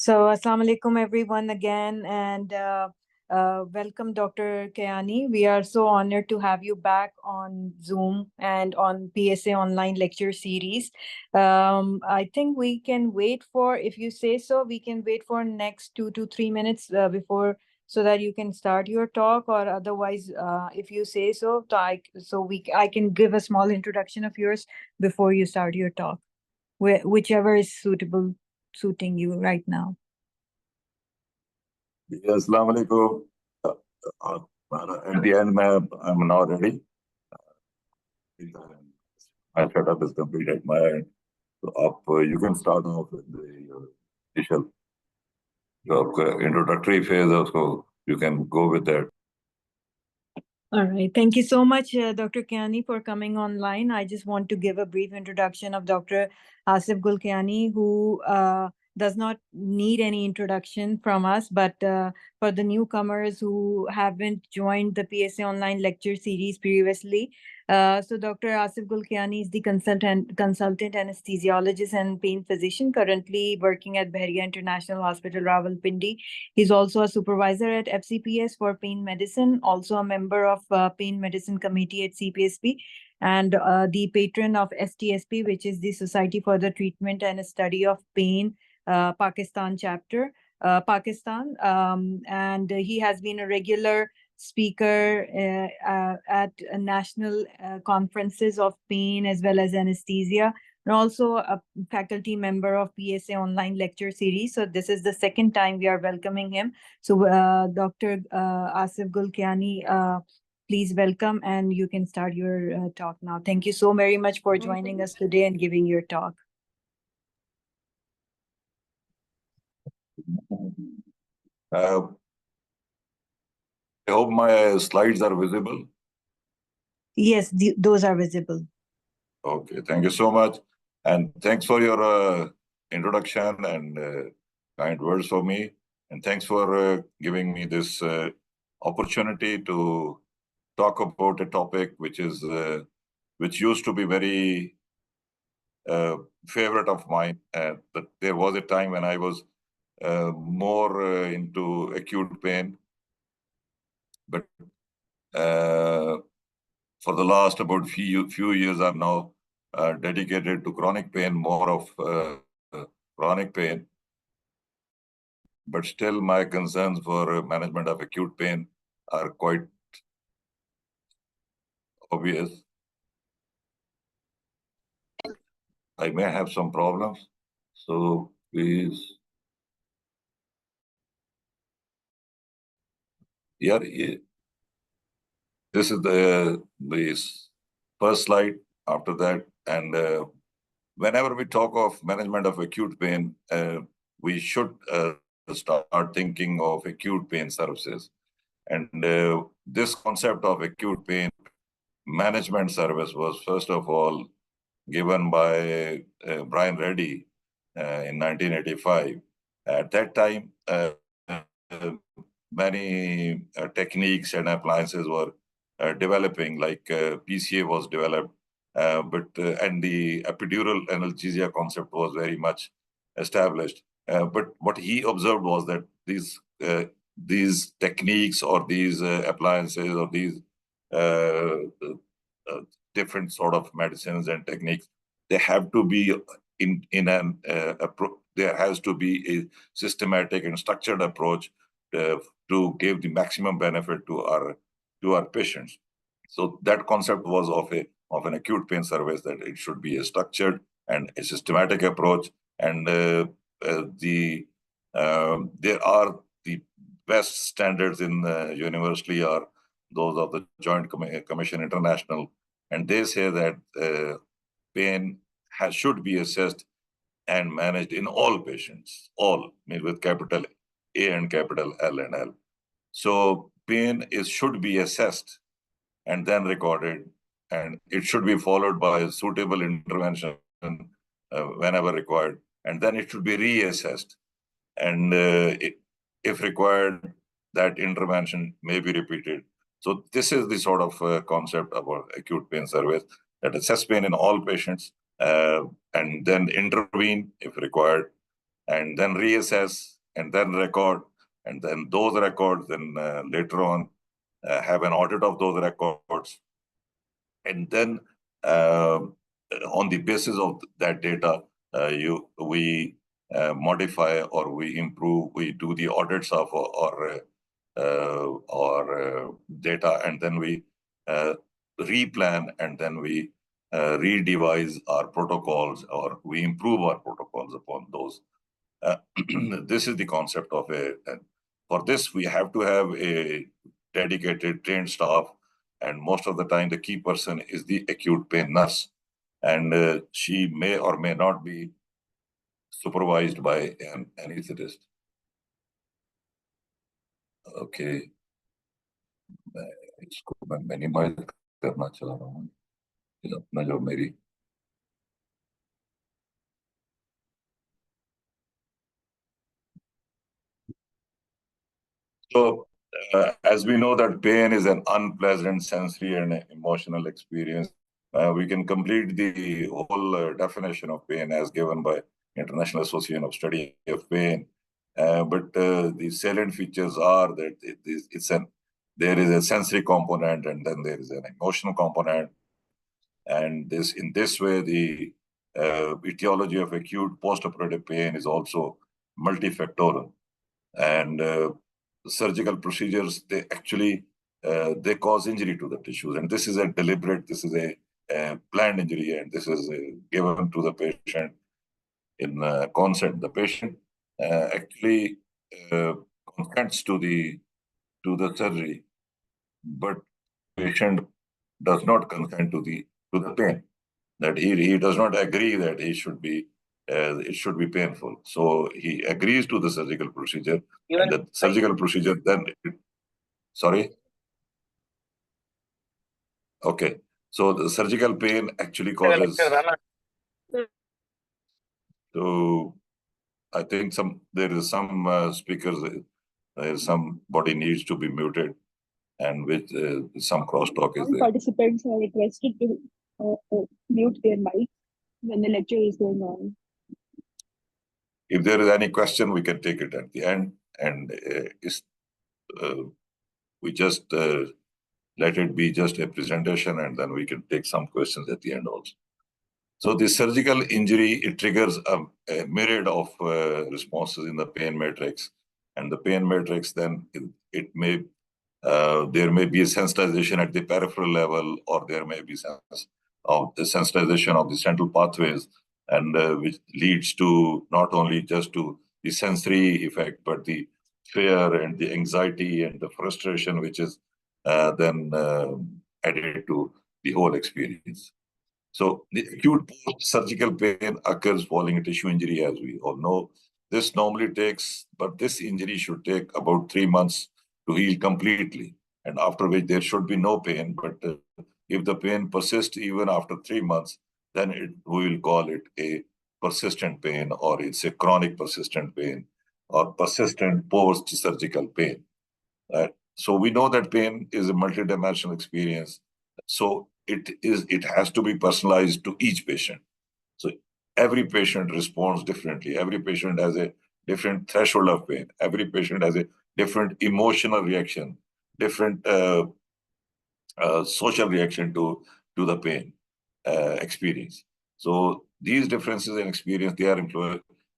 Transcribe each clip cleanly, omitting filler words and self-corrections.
So, Assalamu alaikum, everyone, again, and welcome, Dr. Kayani. We are so honored to have you back on Zoom and on PSA online lecture series. I think we can wait for, if you say so, we can wait for next 2 to 3 minutes before, so that you can start your talk, or otherwise, if you say so, I can give a small introduction of yours before you start your talk, whichever is suiting you right now. Yes, Assalamu alaikum. At the end, I'm now ready. My setup is complete at my end. So you can start off with the initial introductory phase, so you can go with that. All right. Thank you so much, Dr. Kayani, for coming online. I just want to give a brief introduction of Dr. Asif Kayani, who does not need any introduction from us, but for the newcomers who haven't joined the PSA online lecture series previously. So Dr. Asif Kayani is the consultant anesthesiologist and pain physician currently working at Bahria International Hospital, Rawalpindi. He's also a supervisor at FCPS for pain medicine, also a member of pain medicine committee at CPSP, and the patron of STSP, which is the Society for the Treatment and Study of Pain, Pakistan chapter, Pakistan. And he has been a regular speaker at national conferences of pain as well as anesthesia, and also a faculty member of PSA online lecture series. So this is the second time we are welcoming him. So Dr. Asif Kayani, please welcome, and you can start your talk now. Thank you so very much for joining us today and giving your talk. I hope my slides are visible. Yes, those are visible. Okay, thank you so much. And thanks for your introduction and kind words for me. And thanks for giving me this opportunity to talk about a topic which used to be very favorite of mine. But there was a time when I was more into acute pain. But for the last about few years, I'm now dedicated to chronic pain, more of chronic pain. But still, my concerns for management of acute pain are quite obvious. I may have some problems, so please. Yeah, this is the first slide after that. And whenever we talk of management of acute pain, we should start thinking of acute pain services. And this concept of acute pain management service was first of all given by Brian Reddy in 1985. At that time, many techniques and appliances were developing, like PCA was developed, and the epidural analgesia concept was very much established. But what he observed was that these techniques or these appliances or these different sort of medicines and techniques, they have to be there has to be a systematic and structured approach to give the maximum benefit to our patients. So that concept was of an acute pain service, that it should be a structured and a systematic approach. And there are the best standards in universally are those of the Joint Commission International, and they say that pain should be assessed and managed in all patients, all, with capital A and capital L and L. So pain should be assessed and then recorded, and it should be followed by a suitable intervention whenever required, and then it should be reassessed. And if required, that intervention may be repeated. So this is the sort of concept about acute pain service, that assess pain in all patients and then intervene if required. and then reassess, and then record, and then those records, then later on have an audit of those records, and then on the basis of that data, we modify or we improve, we do the audits of our data, and then we replan, and then we redevise our protocols, or we improve our protocols upon those. This is the concept of for this, we have to have a dedicated trained staff, and most of the time the key person is the acute pain nurse, and she may or may not be supervised by an anesthetist. Okay, मैं इसको मैं minimise करना चाह रहा हूँ, अपना जो मेरी So, as we know that pain is an unpleasant sensory and emotional experience, we can complete the whole definition of pain as given by International Association of Study of Pain. But the salient features are that there is a sensory component, and then there is an emotional component, and in this way the etiology of acute postoperative pain is also multifactorial, and surgical procedures, they actually they cause injury to the tissues, and this is a deliberate, this is a planned injury, and this is given to the patient in consent. The patient actually consents to the surgery, but patient does not consent to the pain. That he does not agree that it should be painful. So he agrees to the surgical procedure, and the surgical procedure then, sorry? Okay. So the surgical pain actually causes, so I think there is some speakers, somebody needs to be muted, and with some crosstalk is there. Participants are requested to mute their mic when the lecture is going on. If there is any question, we can take it at the end, and we just let it be just a presentation, and then we can take some questions at the end also. So the surgical injury, it triggers a myriad of responses in the pain matrix, and the pain matrix then there may be a sensitization at the peripheral level, or there may be the sensitization of the central pathways, and which leads to not only just to the sensory effect, but the fear and the anxiety and the frustration, which is then added to the whole experience. So the acute post-surgical pain occurs following a tissue injury, as we all know. This normally but this injury should take about 3 months to heal completely, and after which there should be no pain. But if the pain persists even after 3 months, then we will call it a persistent pain, or it's a chronic persistent pain, or persistent post-surgical pain. So we know that pain is a multidimensional experience. So it has to be personalized to each patient. So every patient responds differently. Every patient has a different threshold of pain. Every patient has a different emotional reaction, different social reaction to the pain experience. So these differences in experience, they are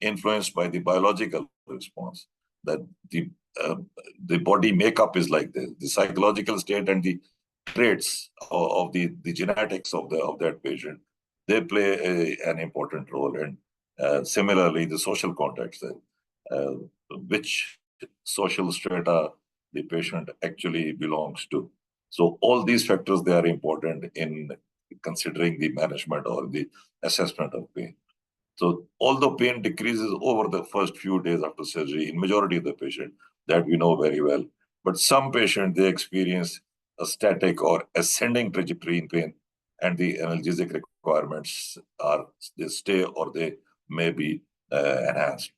influenced by the biological response. That the body makeup is like this, the psychological state and the traits of the genetics of that patient, they play an important role. And similarly, the social context, which social strata the patient actually belongs to. So all these factors, they are important in considering the management or the assessment of pain. So although pain decreases over the first few days after surgery in majority of the patient, that we know very well, but some patients, they experience a static or ascending trajectory in pain, and the analgesic requirements they stay or they may be enhanced.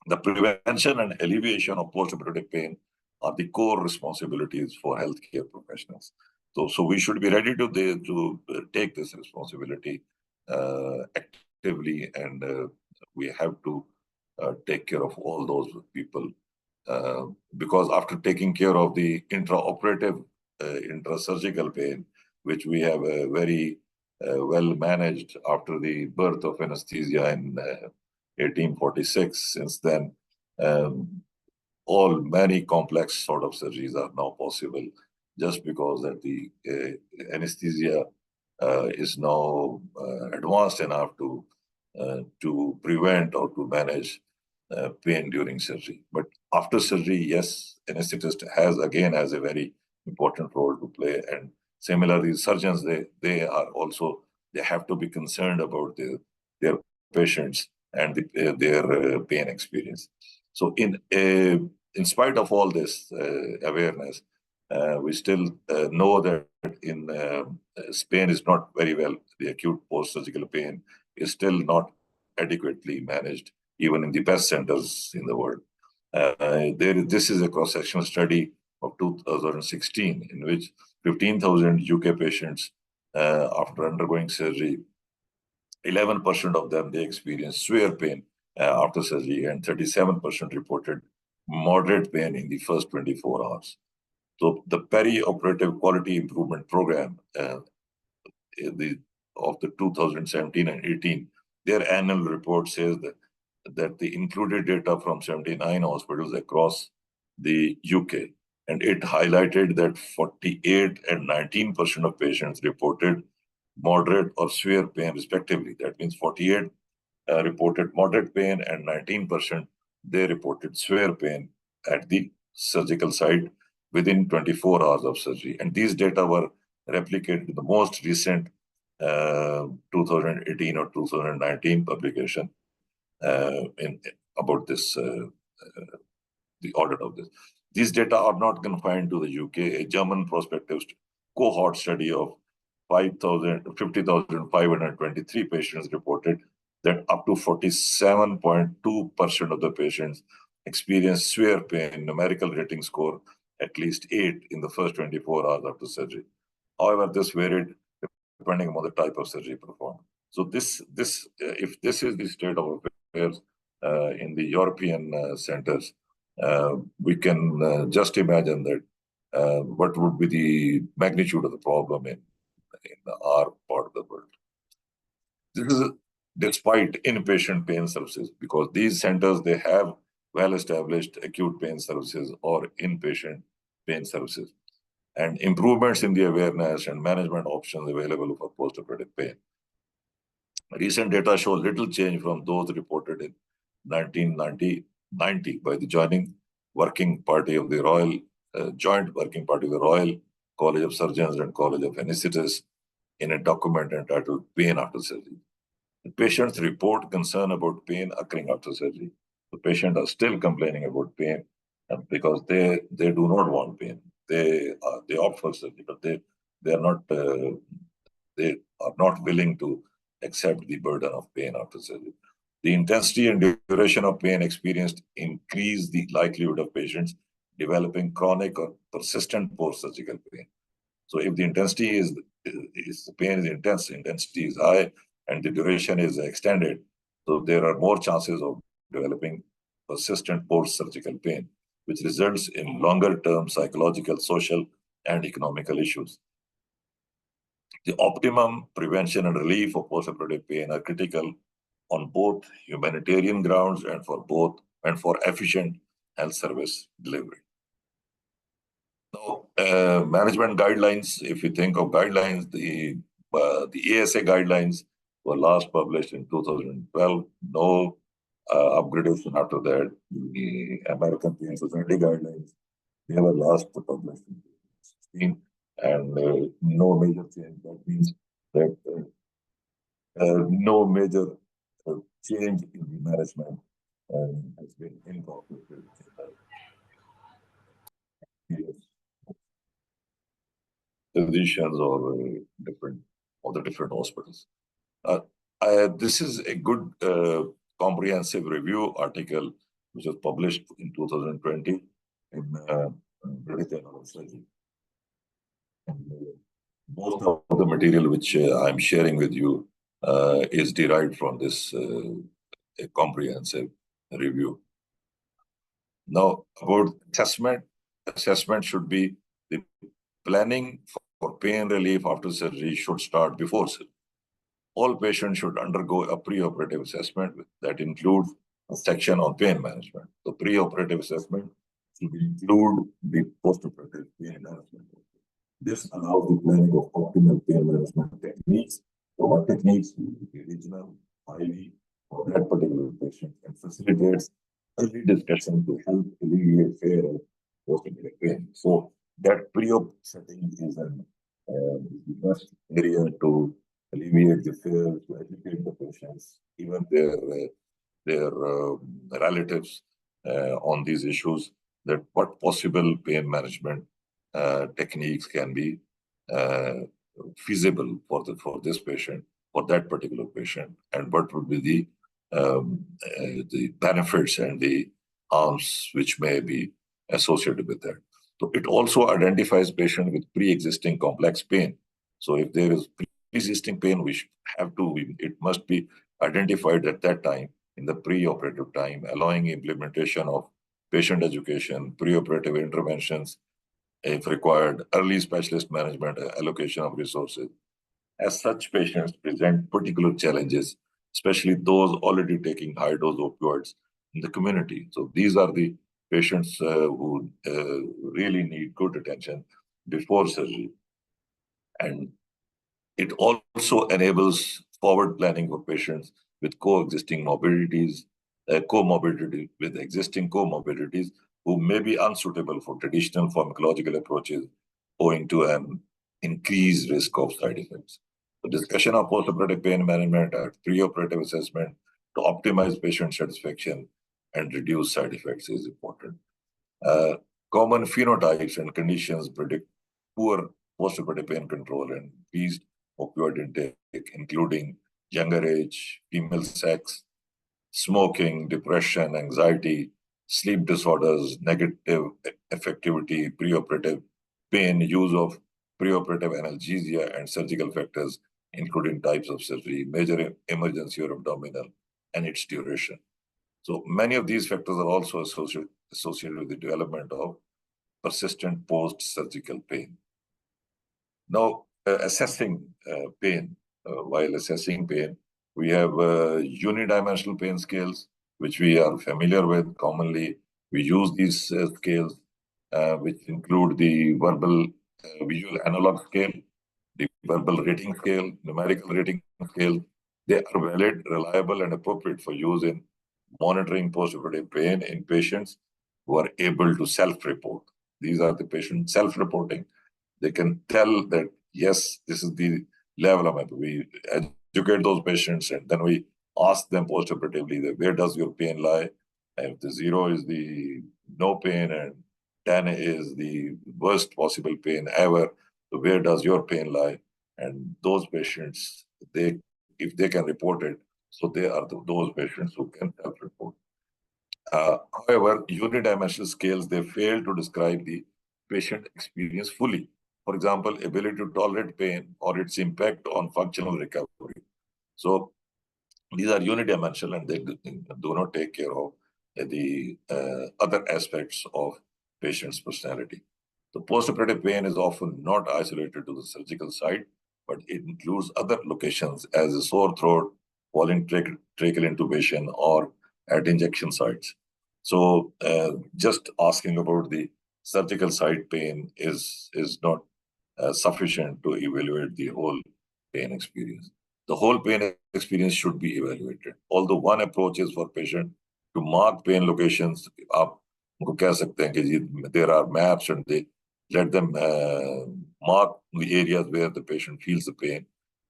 The prevention and alleviation of postoperative pain are the core responsibilities for healthcare professionals. So we should be ready to take this responsibility actively, and we have to take care of all those people. Because after taking care of the intraoperative, intrasurgical pain, which we have very well managed after the birth of anesthesia in 1846, since then, many complex sort of surgeries are now possible just because that the anesthesia is now advanced enough to prevent or to manage pain during surgery. But after surgery, yes, anesthetist has a very important role to play. And similarly, surgeons, they have to be concerned about their patients and their pain experience. So in spite of all this awareness, we still know that in Spain is not very well. The acute post-surgical pain is still not adequately managed, even in the best centers in the world. This is a cross-sectional study of 2016 in which 15,000 UK patients, after undergoing surgery, 11% of them, they experienced severe pain after surgery, and 37% reported moderate pain in the first 24 hours. So the peri-operative quality improvement program of the 2017 and 18, their annual report says that the included data from 79 hospitals across the UK, and it highlighted that 48 and 19% of patients reported moderate or severe pain respectively. That means 48 reported moderate pain and 19% they reported severe pain at the surgical site within 24 hours of surgery. And these data were replicated in the most recent 2018 or 2019 publication about this, the audit of this. These data are not confined to the UK. A German prospective cohort study of 50,523 patients reported that up to 47.2% of the patients experienced severe pain, numerical rating score at least 8 in the first 24 hours after surgery. However, this varied depending on the type of surgery performed. So if this is the state of affairs in the European centers, we can just imagine that what would be the magnitude of the problem in our part of the world. This is despite inpatient pain services, because these centers, they have well-established acute pain services or inpatient pain services, and improvements in the awareness and management options available for post-operative pain. Recent data show little change from those reported in 1990 by the joint working party of the Royal College of Surgeons and College of Anesthetists in a document entitled Pain After Surgery. The patients report concern about pain occurring after surgery. The patients are still complaining about pain because they do not want pain. They opt for surgery, but they are not willing to accept the burden of pain after surgery. The intensity and duration of pain experienced increase the likelihood of patients developing chronic or persistent post-surgical pain. So if the intensity the pain is intense, intensity is high, and the duration is extended, so there are more chances of developing persistent post-surgical pain, which results in longer-term psychological, social, and economical issues. The optimum prevention and relief of post-operative pain are critical on both humanitarian grounds and for efficient health service delivery. Now, management guidelines. If you think of guidelines, the ASA guidelines were last published in 2012. No upgradation after that. The American Pain Society guidelines, they were last published in 2016, and no major change. That means that no major change in the management has been incorporated in the physicians or the different hospitals. This is a good comprehensive review article which was published in 2020 in British Journal of Surgery. Most of the material which I'm sharing with you is derived from this comprehensive review. Now, about assessment should be the planning for pain relief after surgery should start before surgery. All patients should undergo a preoperative assessment that includes a section on pain management. The preoperative assessment should include the postoperative pain management. This allows the planning of optimal pain management techniques. So what techniques will be regional, highly, for that particular patient, and facilitates early discussion to help alleviate fear of postoperative pain. So that pre-op setting is the best area to alleviate the fear, to educate the patients, even their relatives on these issues, that what possible pain management techniques can be uh, feasible for this patient, for that particular patient, and what would be the benefits and the harms which may be associated with that. So it also identifies patient with pre-existing complex pain. So if there is pre-existing pain, it must be identified at that time in the pre-operative time, allowing implementation of patient education, pre-operative interventions, if required, early specialist management, allocation of resources. As such, patients present particular challenges, especially those already taking high dose opioids in the community. So these are the patients who really need good attention before surgery. And it also enables forward planning for patients with coexisting morbidities, comorbidity with existing comorbidities who may be unsuitable for traditional pharmacological approaches owing to an increased risk of side effects. The discussion of postoperative pain management at preoperative assessment to optimize patient satisfaction and reduce side effects is important. Uh, Common phenotypes and conditions predict poor postoperative pain control and increased opioid intake, including younger age, female sex, smoking, depression, anxiety, sleep disorders, negative effectivity, preoperative pain, use of preoperative analgesia, and surgical factors, including types of surgery, major emergency or abdominal, and its duration. So many of these factors are also associated with the development of persistent post-surgical pain. Now, assessing pain, while assessing pain, we have unidimensional pain scales, which we are familiar with. Commonly, we use these scales, which include the verbal visual analog scale, the verbal rating scale, numerical rating scale. They are valid, reliable, and appropriate for use in monitoring postoperative pain in patients who are able to self-report. These are the patients self-reporting. They can tell that, yes, this is the level of it. We educate those patients and then we ask them postoperatively that where does your pain lie? And if the 0 is the no pain and 10 is the worst possible pain ever, so where does your pain lie? And those patients, if they can report it, so they are those patients who can self-report. However, unidimensional scales, they fail to describe the patient experience fully. For example, ability to tolerate pain or its impact on functional recovery. So these are unidimensional and they do not take care of the other aspects of patient's personality. The postoperative pain is often not isolated to the surgical site, but it includes other locations as a sore throat, falling tracheal intubation, or at injection sites. So just asking about the surgical site pain is not sufficient to evaluate the whole pain experience. The whole pain experience should be evaluated. Although one approach is for patient to mark pain locations, आप उनको कह सकते हैं कि there are maps and they let them mark the areas where the patient feels the pain.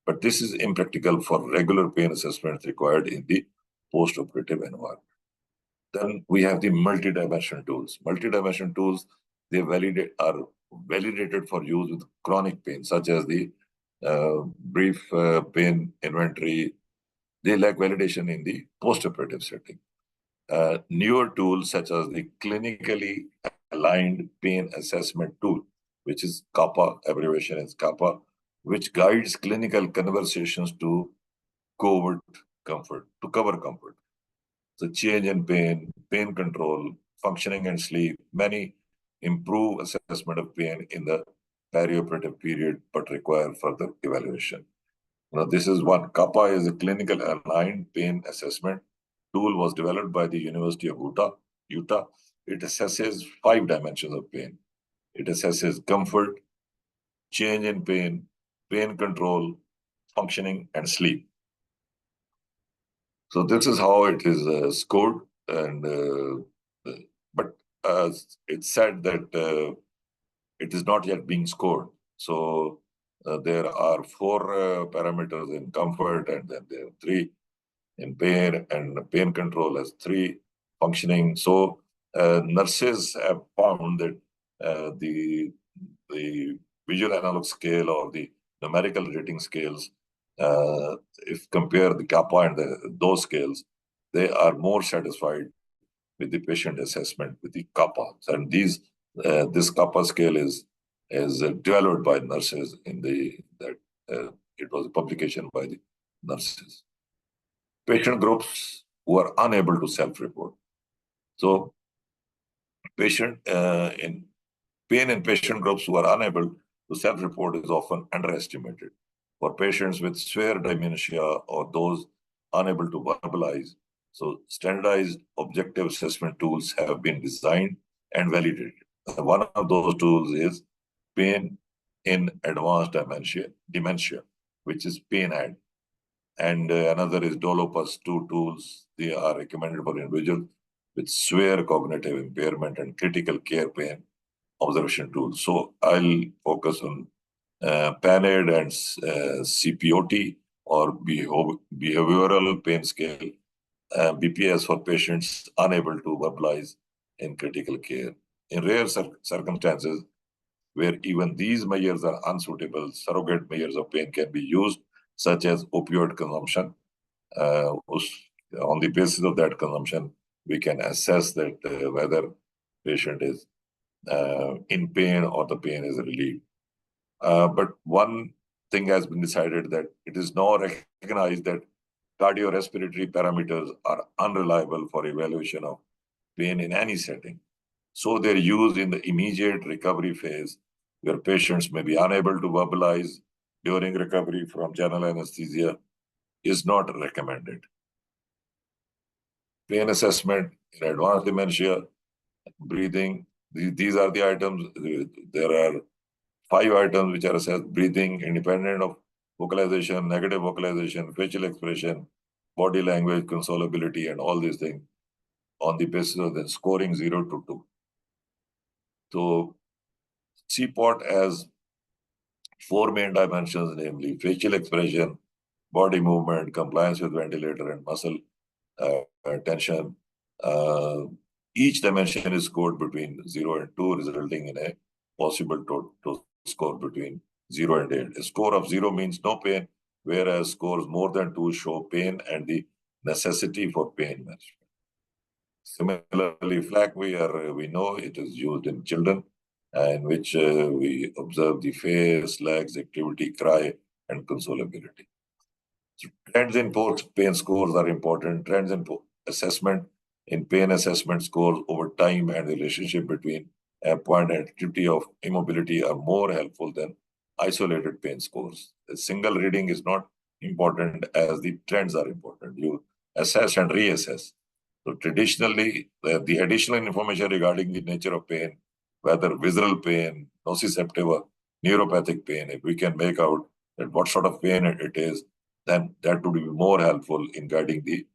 But this is impractical for regular pain assessments required in the post-operative environment. Then we have the multi-dimensional tools. Multi-dimensional tools, they are validated for use with chronic pain, such as the brief pain inventory. They lack validation in the post-operative setting. Newer tools such as the clinically aligned pain assessment tool, which is CAPA, abbreviation is CAPA, which guides clinical conversations to cover comfort. So change in pain, pain control, functioning and sleep, many improve assessment of pain in the perioperative period, but require further evaluation. Now, this is one. Kappa is a clinical aligned pain assessment tool was developed by the University of Utah. It assesses 5 dimensions of pain. It assesses comfort, change in pain, pain control, functioning, and sleep. So this is how it is scored, and but it's said that it is not yet being scored. So there are 4 parameters in comfort, and then there are 3 in pain, and pain control has 3 functioning. So nurses have found that the visual analog scale or the numerical rating scales, if compare the kappa and those scales, they are more satisfied with the patient assessment with the kappa. And this kappa scale is developed by nurses it was a publication by the nurses. Patient groups who are unable to self-report. So patient in pain in patient groups who are unable to self-report is often underestimated. For patients with severe dementia or those unable to verbalize, so standardized objective assessment tools have been designed and validated. One of those tools is pain in advanced dementia, which is PAIN-AD. And another is Dolopus 2 tools. They are recommended for individuals with severe cognitive impairment and critical care pain observation tools. So I'll focus on PANAD and CPOT, or behavioral pain scale, BPS, for patients unable to verbalize in critical care. In rare circumstances where even these measures are unsuitable, surrogate measures of pain can be used, such as opioid consumption. On the basis of that consumption, we can assess that whether patient is in pain or the pain is relieved. But one thing has been decided, that it is now recognized that cardiorespiratory parameters are unreliable for evaluation of pain in any setting. So they're used in the immediate recovery phase, where patients may be unable to verbalize during recovery from general anesthesia, is not recommended. Pain assessment in advanced dementia, breathing, these are the items. There are 5 items which are assessed: breathing, independent of vocalization, negative vocalization, facial expression, body language, consolability, and all these things, on the basis of the scoring 0 to 2. So CPOT has 4 main dimensions, namely facial expression, body movement, compliance with ventilator, and muscle tension. Each dimension is scored between 0 and 2, resulting in a possible total score between 0 and 8. A score of 0 means no pain, whereas scores more than 2 show pain and the necessity for pain management. Similarly, FLAC, we know it is used in children, in which we observe the face, legs, activity, cry, and consolability. So trends in pain scores are important. Trends in assessment in pain assessment scores over time and the relationship between point and activity of immobility are more helpful than isolated pain scores. A single reading is not important, as the trends are important. You assess and reassess. So traditionally, the additional information regarding the nature of pain, whether visceral pain, nociceptive or neuropathic pain, if we can make out that what sort of pain it is, then that would be more helpful in guiding the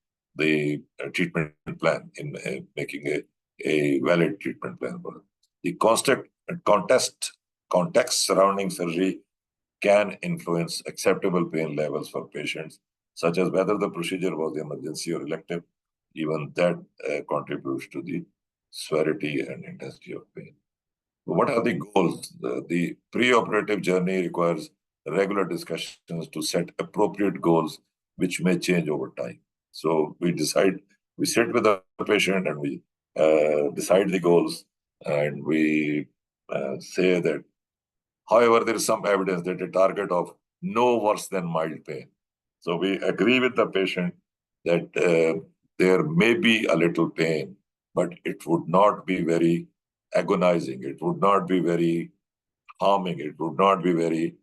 treatment plan, in making a valid treatment plan. The context surrounding surgery can influence acceptable pain levels for patients, such as whether the procedure was emergency or elective. Even that contributes to the severity and intensity of pain. What are the goals? The preoperative journey requires regular discussions to set appropriate goals, which may change over time. So we sit with the patient and we decide the goals, and we say that, however, there is some evidence that a target of no worse than mild pain. So we agree with the patient that there may be a little pain, but it would not be very agonizing. It would not be very harming. It would not be very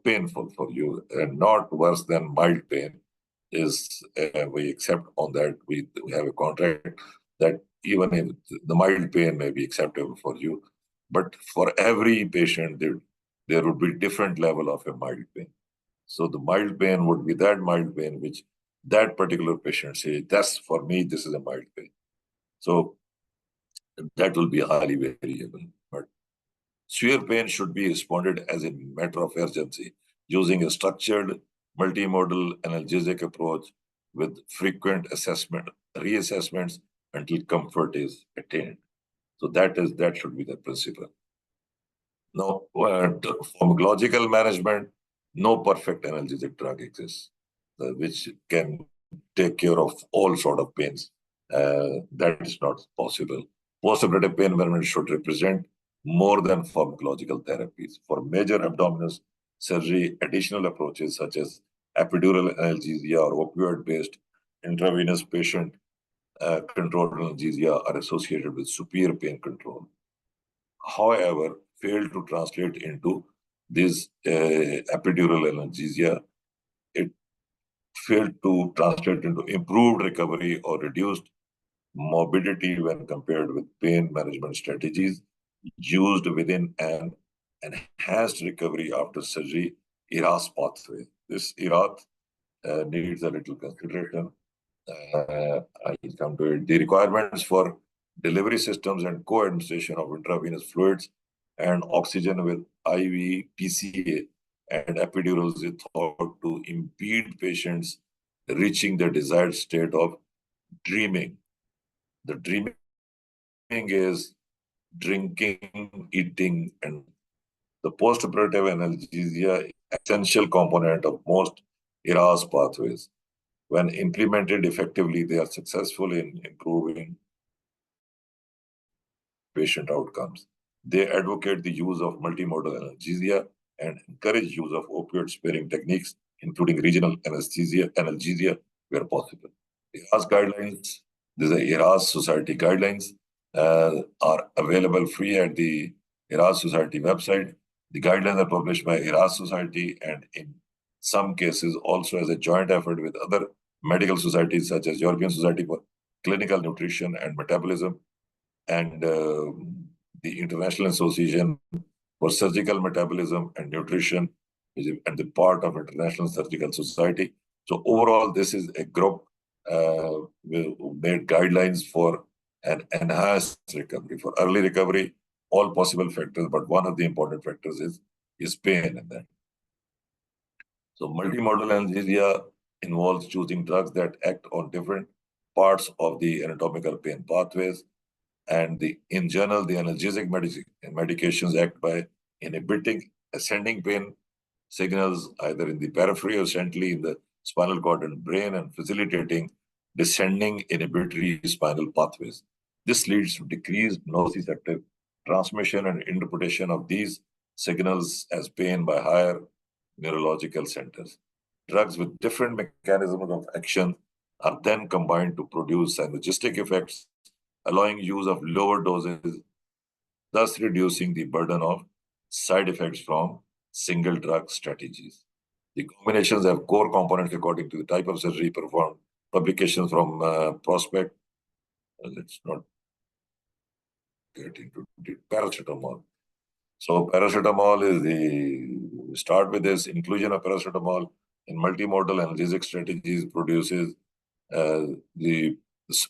painful for you, and not worse than mild pain. Is we accept on that. We have a contract that even if the mild pain may be acceptable for you, but for every patient there would be different level of a mild pain. So the mild pain would be that mild pain which that particular patient say, that's for me, this is a mild pain. So that will be highly variable. But severe pain should be responded as a matter of urgency using a structured multimodal analgesic approach with frequent reassessments until comfort is attained. So that should be the principle. Now, pharmacological management, no perfect analgesic drug exists, which can take care of all sort of pains. That is not possible. Postoperative pain management should represent more than pharmacological therapies. For major abdominal surgery, additional approaches such as epidural analgesia or opioid-based intravenous patient controlled analgesia are associated with superior pain control. However, failed to translate into this epidural analgesia. It failed to translate into improved recovery or reduced morbidity when compared with pain management strategies used within an enhanced recovery after surgery ERAS pathway. This ERAS needs a little consideration. I come to it. The requirements for delivery systems and co-administration of intravenous fluids and oxygen with IV, PCA, and epidurals is thought to impede patients reaching the desired state of dreaming. The dreaming is drinking, eating, and the postoperative analgesia essential component of most ERAS pathways. When implemented effectively, they are successful in improving patient outcomes. They advocate the use of multimodal analgesia and encourage use of opioid-sparing techniques, including regional analgesia where possible. ERAS guidelines, these are ERAS Society guidelines, are available free at the ERAS Society website. The guidelines are published by ERAS Society and in some cases also as a joint effort with other medical societies such as European Society for Clinical Nutrition and Metabolism and the International Association for Surgical Metabolism and Nutrition, and the part of International Surgical Society. So overall, this is a group who made guidelines for an enhanced recovery, for early recovery, all possible factors, but one of the important factors is pain in that. So multimodal analgesia involves choosing drugs that act on different parts of the anatomical pain pathways. And in general, the analgesic medications act by inhibiting ascending pain signals either in the periphery or centrally in the spinal cord and brain and facilitating descending inhibitory spinal pathways. This leads to decreased nociceptive transmission and interpretation of these signals as pain by higher neurological centers. Drugs with different mechanisms of action are then combined to produce synergistic effects, allowing use of lower doses, thus reducing the burden of side effects from single drug strategies. The combinations have core components according to the type of surgery performed. Publications from Prospect. Let's not get into the paracetamol. So paracetamol is we start with this inclusion of paracetamol in multimodal analgesic strategies produces the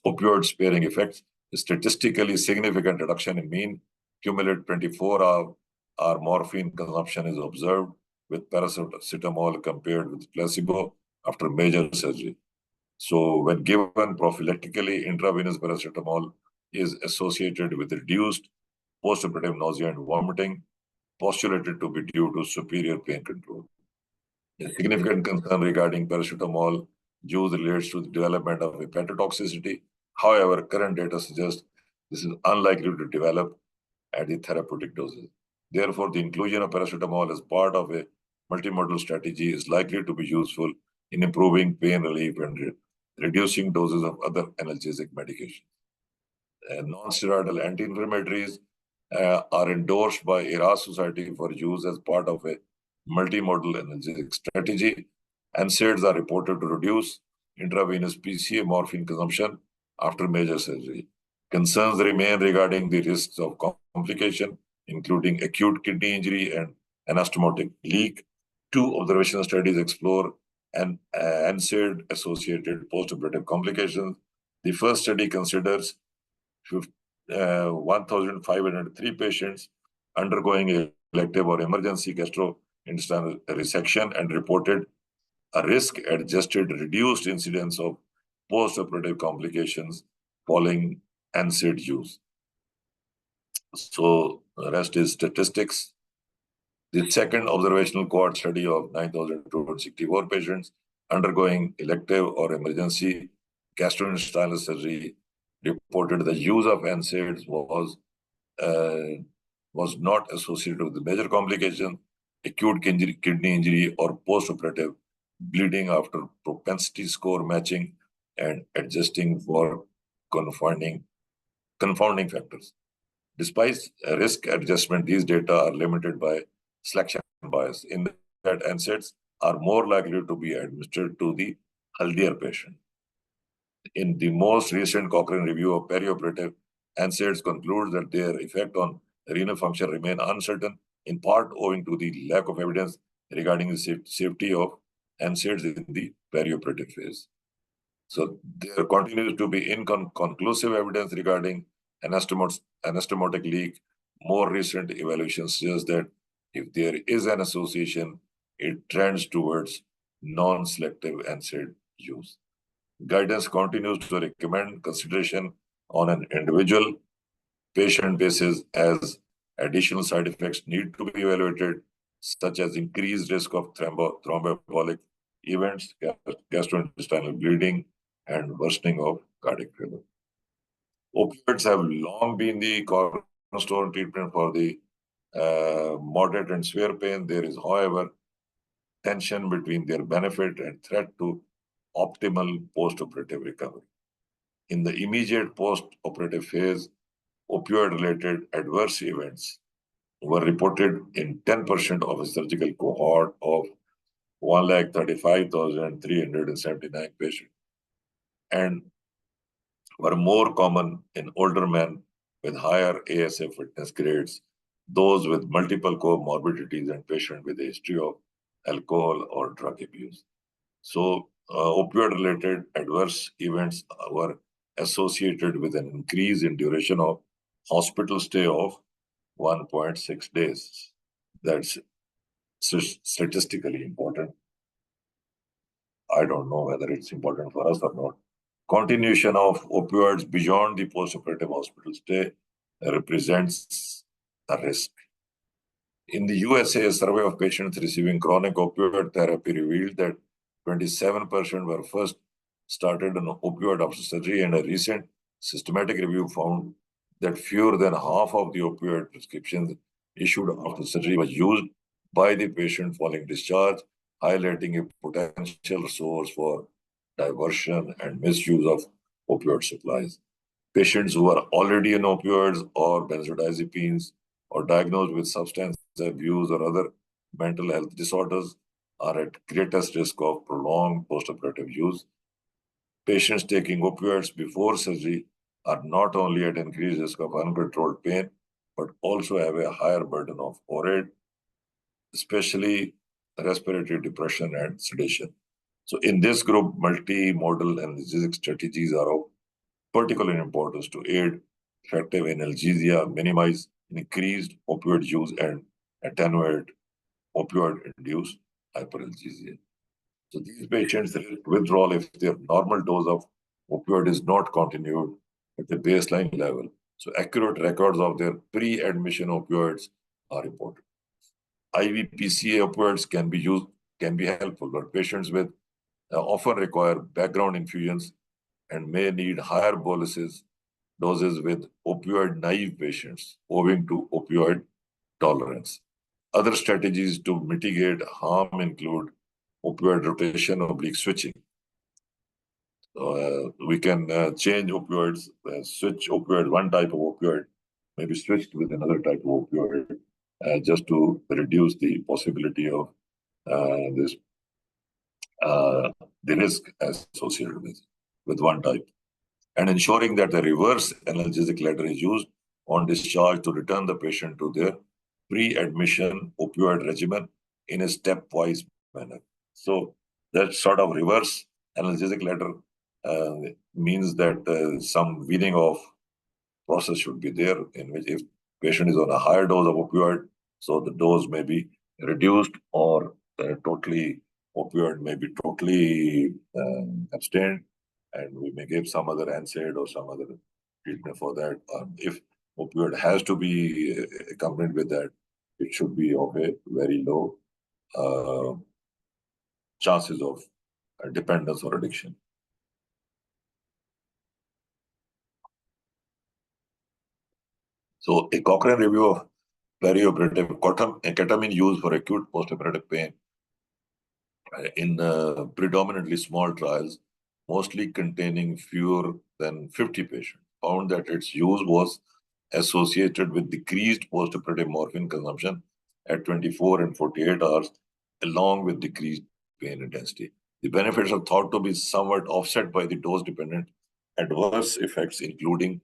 opioid sparing effects. A statistically significant reduction in mean cumulative 24-hour morphine consumption is observed with paracetamol compared with placebo after major surgery. So when given prophylactically, intravenous paracetamol is associated with reduced postoperative nausea and vomiting, postulated to be due to superior pain control. A significant concern regarding paracetamol use relates to the development of hepatotoxicity. However, current data suggests this is unlikely to develop at the therapeutic doses. Therefore, the inclusion of paracetamol as part of a multimodal strategy is likely to be useful in improving pain relief and reducing doses of other analgesic medications. Non-steroidal anti-inflammatories are endorsed by ERAS Society for use as part of a multimodal analgesic strategy. NSAIDs are reported to reduce intravenous PCA morphine consumption after major surgery. Concerns remain regarding the risks of complication, including acute kidney injury and anastomotic leak. Two observational studies explore NSAID-associated postoperative complications. The first study considers 1,503 patients undergoing elective or emergency gastrointestinal resection and reported a risk-adjusted reduced incidence of postoperative complications following NSAID use. So the rest is statistics. The second observational cohort study of 9,264 patients undergoing elective or emergency gastrointestinal surgery reported the use of NSAIDs was not associated with the major complication, acute kidney injury, or postoperative bleeding after propensity score matching and adjusting for confounding factors. Despite risk adjustment, these data are limited by selection bias in that NSAIDs are more likely to be administered to the healthier patient. In the most recent Cochrane review of perioperative, NSAIDs concludes that their effect on renal function remain uncertain, in part owing to the lack of evidence regarding the safety of NSAIDs in the perioperative phase. So there continues to be inconclusive evidence regarding anastomotic leak. More recent evaluations suggest that if there is an association, it trends towards non-selective NSAID use. Guidance continues to recommend consideration on an individual patient basis as additional side effects need to be evaluated, such as increased risk of thromboembolic events, gastrointestinal bleeding, and worsening of cardiac failure. Opioids have long been the cornerstone treatment for the moderate and severe pain. There is, however, tension between their benefit and threat to optimal postoperative recovery. In the immediate postoperative phase, opioid-related adverse events were reported in 10% of a surgical cohort of 135,379 patients and were more common in older men with higher ASA fitness grades, those with multiple comorbidities, and patients with a history of alcohol or drug abuse. So opioid-related adverse events were associated with an increase in duration of hospital stay of 1.6 days. That's statistically important. I don't know whether it's important for us or not. Continuation of opioids beyond the postoperative hospital stay represents a risk. In the USA, a survey of patients receiving chronic opioid therapy revealed that 27% were first started on opioid after surgery, and a recent systematic review found that fewer than half of the opioid prescriptions issued after surgery was used by the patient following discharge, highlighting a potential source for diversion and misuse of opioid supplies. Patients who are already on opioids or benzodiazepines or diagnosed with substance abuse or other mental health disorders are at greatest risk of prolonged postoperative use. Patients taking opioids before surgery are not only at increased risk of uncontrolled pain, but also have a higher burden of ORAID, especially respiratory depression and sedation. So in this group, multimodal analgesic strategies are of particular importance to aid effective analgesia, minimize increased opioid use, and attenuate opioid-induced hyperalgesia. So these patients risk withdrawal if their normal dose of opioid is not continued at the baseline level. So accurate records of their pre-admission opioids are important. IV PCA opioids can be helpful, but patients with often require background infusions and may need higher doses with opioid-naive patients owing to opioid tolerance. Other strategies to mitigate harm include opioid rotation/switching. We can change opioids, switch opioid, one type of opioid, maybe switched with another type of opioid, just to reduce the possibility of this the risk associated with one type, and ensuring that a reverse analgesic letter is used on discharge to return the patient to their pre-admission opioid regimen in a stepwise manner. So that sort of reverse analgesic letter means that some weaning off process should be there, in which if patient is on a higher dose of opioid, so the dose may be reduced, or totally opioid may be totally abstained, and we may give some other NSAID or some other treatment for that. If opioid has to be accompanied with that, it should be of a very low uh, chances of dependence or addiction. So a Cochrane review of perioperative ketamine used for acute postoperative pain in predominantly small trials, mostly containing fewer than 50 patients, found that its use was associated with decreased postoperative morphine consumption at 24 and 48 hours, along with decreased pain intensity. The benefits are thought to be somewhat offset by the dose-dependent adverse effects, including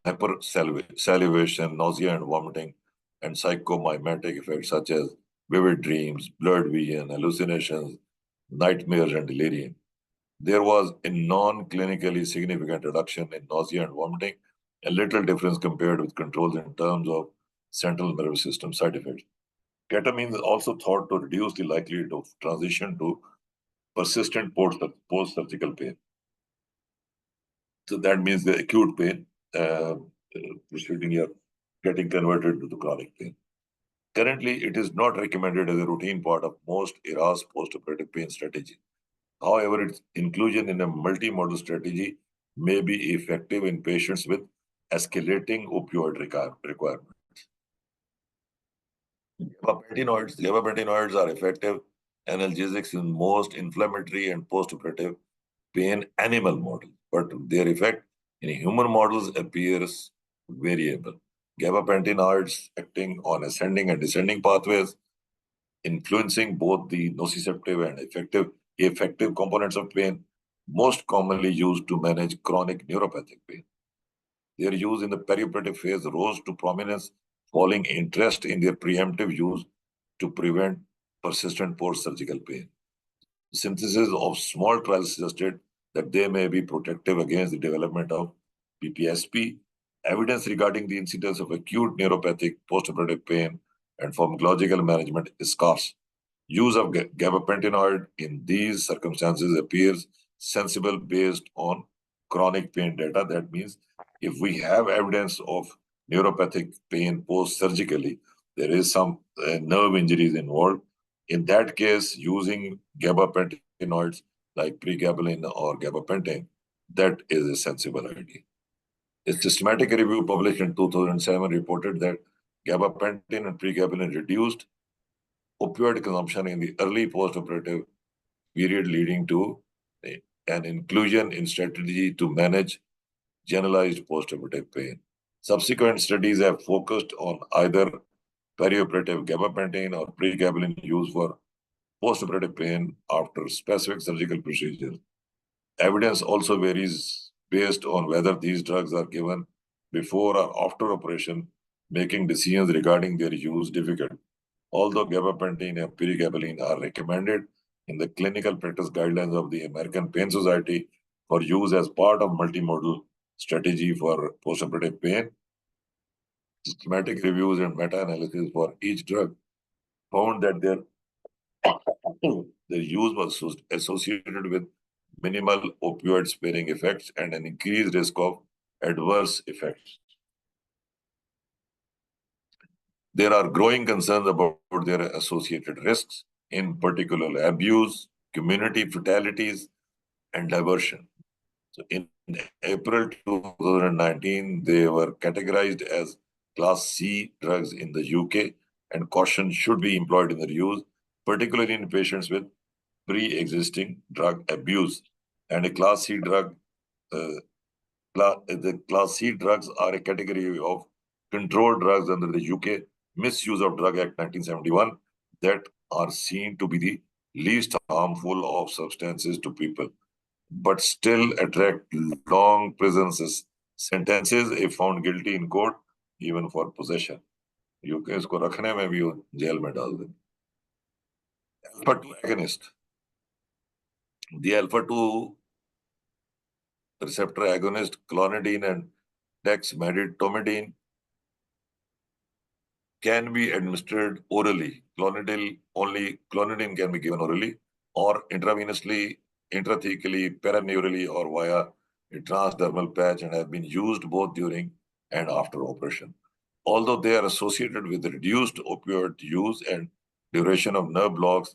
hypersalivation, nausea and vomiting, and psychomimetic effects such as vivid dreams, blurred vision, hallucinations, nightmares, and delirium. There was a non-clinically significant reduction in nausea and vomiting, a little difference compared with controls in terms of central nervous system side effects. Ketamine is also thought to reduce the likelihood of transition to persistent post-surgical pain. So that means the acute pain proceeding here getting converted to the chronic pain. Currently, it is not recommended as a routine part of most ERA's post-operative pain strategy. However, its inclusion in a multimodal strategy may be effective in patients with escalating opioid requirements. Gabapentinoids are effective analgesics in most inflammatory and postoperative pain animal models, but their effect in human models appears variable. Gabapentinoids acting on ascending and descending pathways, influencing both the nociceptive and effective components of pain, most commonly used to manage chronic neuropathic pain. Their use in the perioperative phase rose to prominence following interest in their preemptive use to prevent persistent post-surgical pain. Synthesis of small trials suggested that they may be protective against the development of PPSP. Evidence regarding the incidence of acute neuropathic postoperative pain and pharmacological management is scarce. Use of gabapentinoid in these circumstances appears sensible based on chronic pain data. That means if we have evidence of neuropathic pain post-surgically, there is some nerve injuries involved. In that case, using gabapentinoids like pregabalin or gabapentin, that is a sensible idea. A systematic review published in 2007 reported that gabapentin and pregabalin reduced opioid consumption in the early postoperative period, leading to an inclusion in strategy to manage generalized postoperative pain. Subsequent studies have focused on either perioperative gabapentin or pregabalin use for postoperative pain after specific surgical procedures. Evidence also varies based on whether these drugs are given before or after operation, making decisions regarding their use difficult. Although gabapentin and pregabalin are recommended in the clinical practice guidelines of the American Pain Society for use as part of multimodal strategy for postoperative pain, systematic reviews and meta-analysis for each drug found that their use was associated with minimal opioid sparing effects and an increased risk of adverse effects. There are growing concerns about their associated risks, in particular abuse, community fatalities, and diversion. So in April 2019, they were categorized as Class C drugs in the UK, and caution should be employed in their use, particularly in patients with pre-existing drug abuse. And a Class C drug, the Class C drugs are a category of controlled drugs under the UK Misuse of Drug Act 1971 that are seen to be the least harmful of substances to people, but still attract long prison sentences if found guilty in court, even for possession. UK इसको रखने में भी jail में डाल देंगे. Alpha 2 agonist. The alpha 2 receptor agonist clonidine and dexmedetomidine can be administered orally. Clonidine can be given orally or intravenously, intrathecally, paraneurally, or via a transdermal patch and have been used both during and after operation. Although they are associated with reduced opioid use and duration of nerve blocks,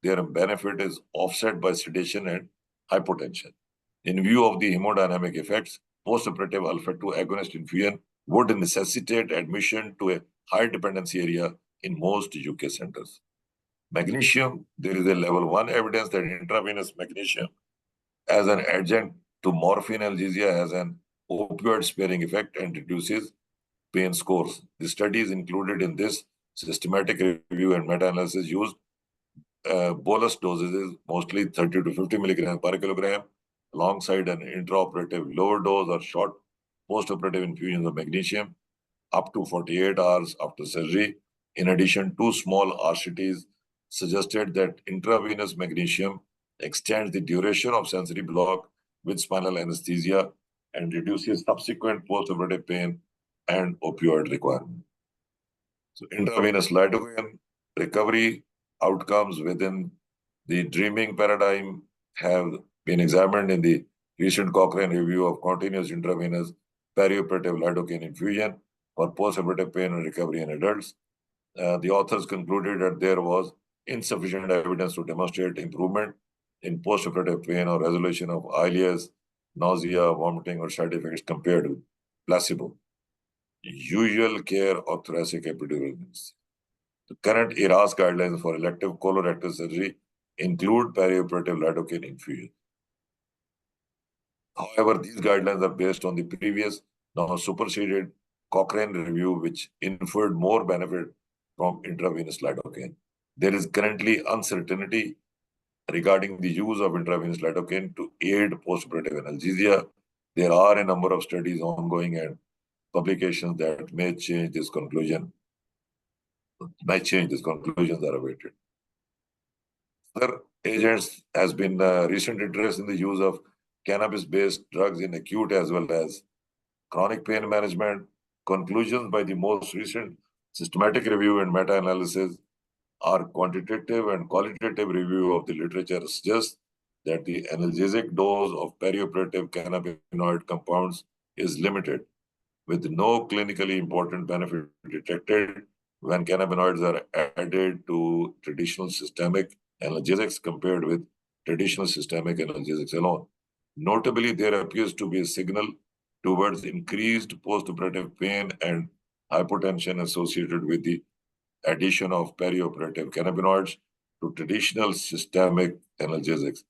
their benefit is offset by sedation and hypotension. In view of the hemodynamic effects, postoperative alpha-2 agonist infusion would necessitate admission to a high dependency area in most UK centers. Magnesium, there is a level 1 evidence that intravenous magnesium as an adjunct to morphine analgesia has an opioid sparing effect and reduces pain scores. The studies included in this systematic review and meta-analysis used bolus doses, mostly 30 to 50 milligrams per kilogram, alongside an intraoperative lower dose or short postoperative infusions of magnesium up to 48 hours after surgery. In addition, two small RCTs suggested that intravenous magnesium extends the duration of sensory block with spinal anesthesia and reduces subsequent postoperative pain and opioid requirement. So intravenous lidocaine recovery outcomes within the dreaming paradigm have been examined in the recent Cochrane review of continuous intravenous perioperative lidocaine infusion for postoperative pain and recovery in adults. The authors concluded that there was insufficient evidence to demonstrate improvement in postoperative pain or resolution of ileus, nausea, vomiting, or side effects compared with placebo. Usual care of thoracic epidural anesthesia. The current ERAS guidelines for elective colorectal surgery include perioperative lidocaine infusion. However, these guidelines are based on the previous, now superseded Cochrane review, which inferred more benefit from intravenous lidocaine. There is currently uncertainty regarding the use of intravenous lidocaine to aid postoperative analgesia. There are a number of studies ongoing and publications that may change this conclusion. Conclusions are awaited. Other agents has been recent interest in the use of cannabis-based drugs in acute as well as chronic pain management. Conclusions by the most recent systematic review and meta-analysis are quantitative and qualitative review of the literature suggests that the analgesic dose of perioperative cannabinoid compounds is limited, with no clinically important benefit detected when cannabinoids are added to traditional systemic analgesics compared with traditional systemic analgesics alone. Notably, there appears to be a signal towards increased postoperative pain and hypotension associated with the addition of perioperative cannabinoids to traditional systemic analgesics.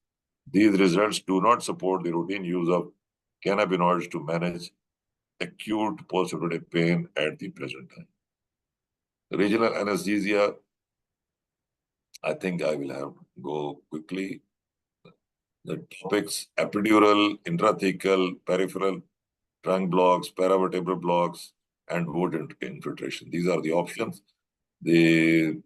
These results do not support the routine use of cannabinoids to manage acute postoperative pain at the present time. Regional anesthesia, I think I will have to go quickly. The topics: epidural, intrathecal, peripheral, trunk blocks, paravertebral blocks, and wound infiltration. These are the options. The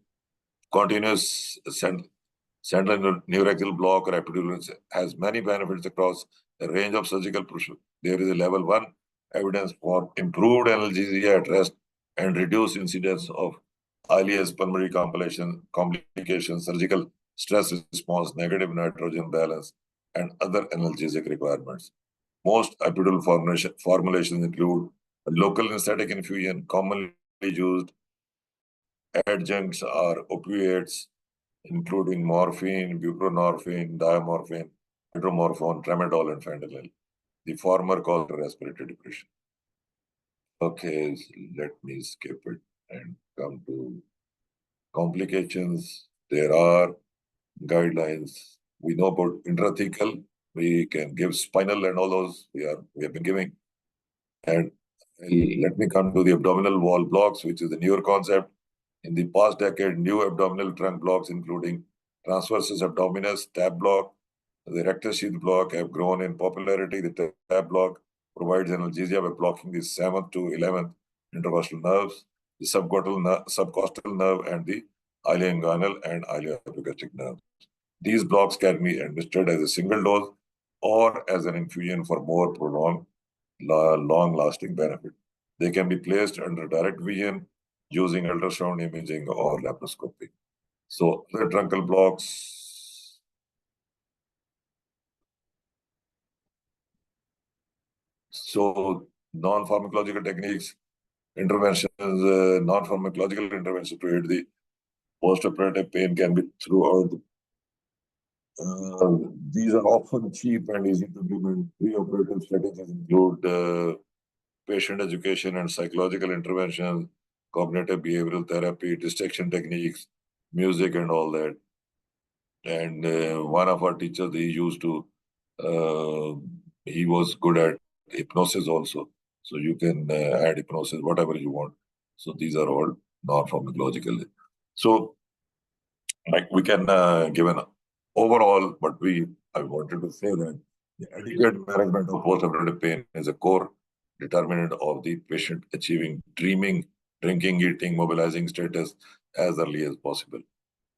continuous central neuraxial block or epidural has many benefits across a range of surgical procedures. There is a level 1 evidence for improved analgesia at rest and reduced incidence of ileus pulmonary complications, surgical stress response, negative nitrogen balance, and other analgesic requirements. Most epidural formulations include a local anesthetic infusion. Commonly used adjuncts are opiates, including morphine, buprenorphine, diamorphine, hydromorphone, tramadol, and fentanyl. The former called respiratory depression. Okay, let me skip it and come to complications. There are guidelines. We know about intrathecal We can give spinal and all those we have been giving. And let me come to the abdominal wall blocks, which is the newer concept. In the past decade, new abdominal trunk blocks, including transversus abdominis, TAB block, the rectus sheath block, have grown in popularity. The TAB block provides analgesia by blocking the 7th to 11th intercostal nerves, the subcostal nerve, and the ilioinguinal and ilioepigastric nerves. These blocks can be administered as a single dose or as an infusion for more prolonged, long-lasting benefit. They can be placed under direct vision using ultrasound imaging or laparoscopy. So the truncal blocks. So non-pharmacological techniques, interventions, non-pharmacological interventions to aid the post-operative pain can be throughout. These are often cheap and easy to implement. Pre-operative strategies include patient education and psychological interventions, cognitive behavioral therapy, distraction techniques, music, and all that. And one of our teachers, he was good at hypnosis also. So you can add hypnosis, whatever you want. So these are all non-pharmacological. So like we can give an overall, but I wanted to say that the adequate management of post-operative pain is a core determinant of the patient achieving dreaming, drinking, eating, mobilizing status as early as possible.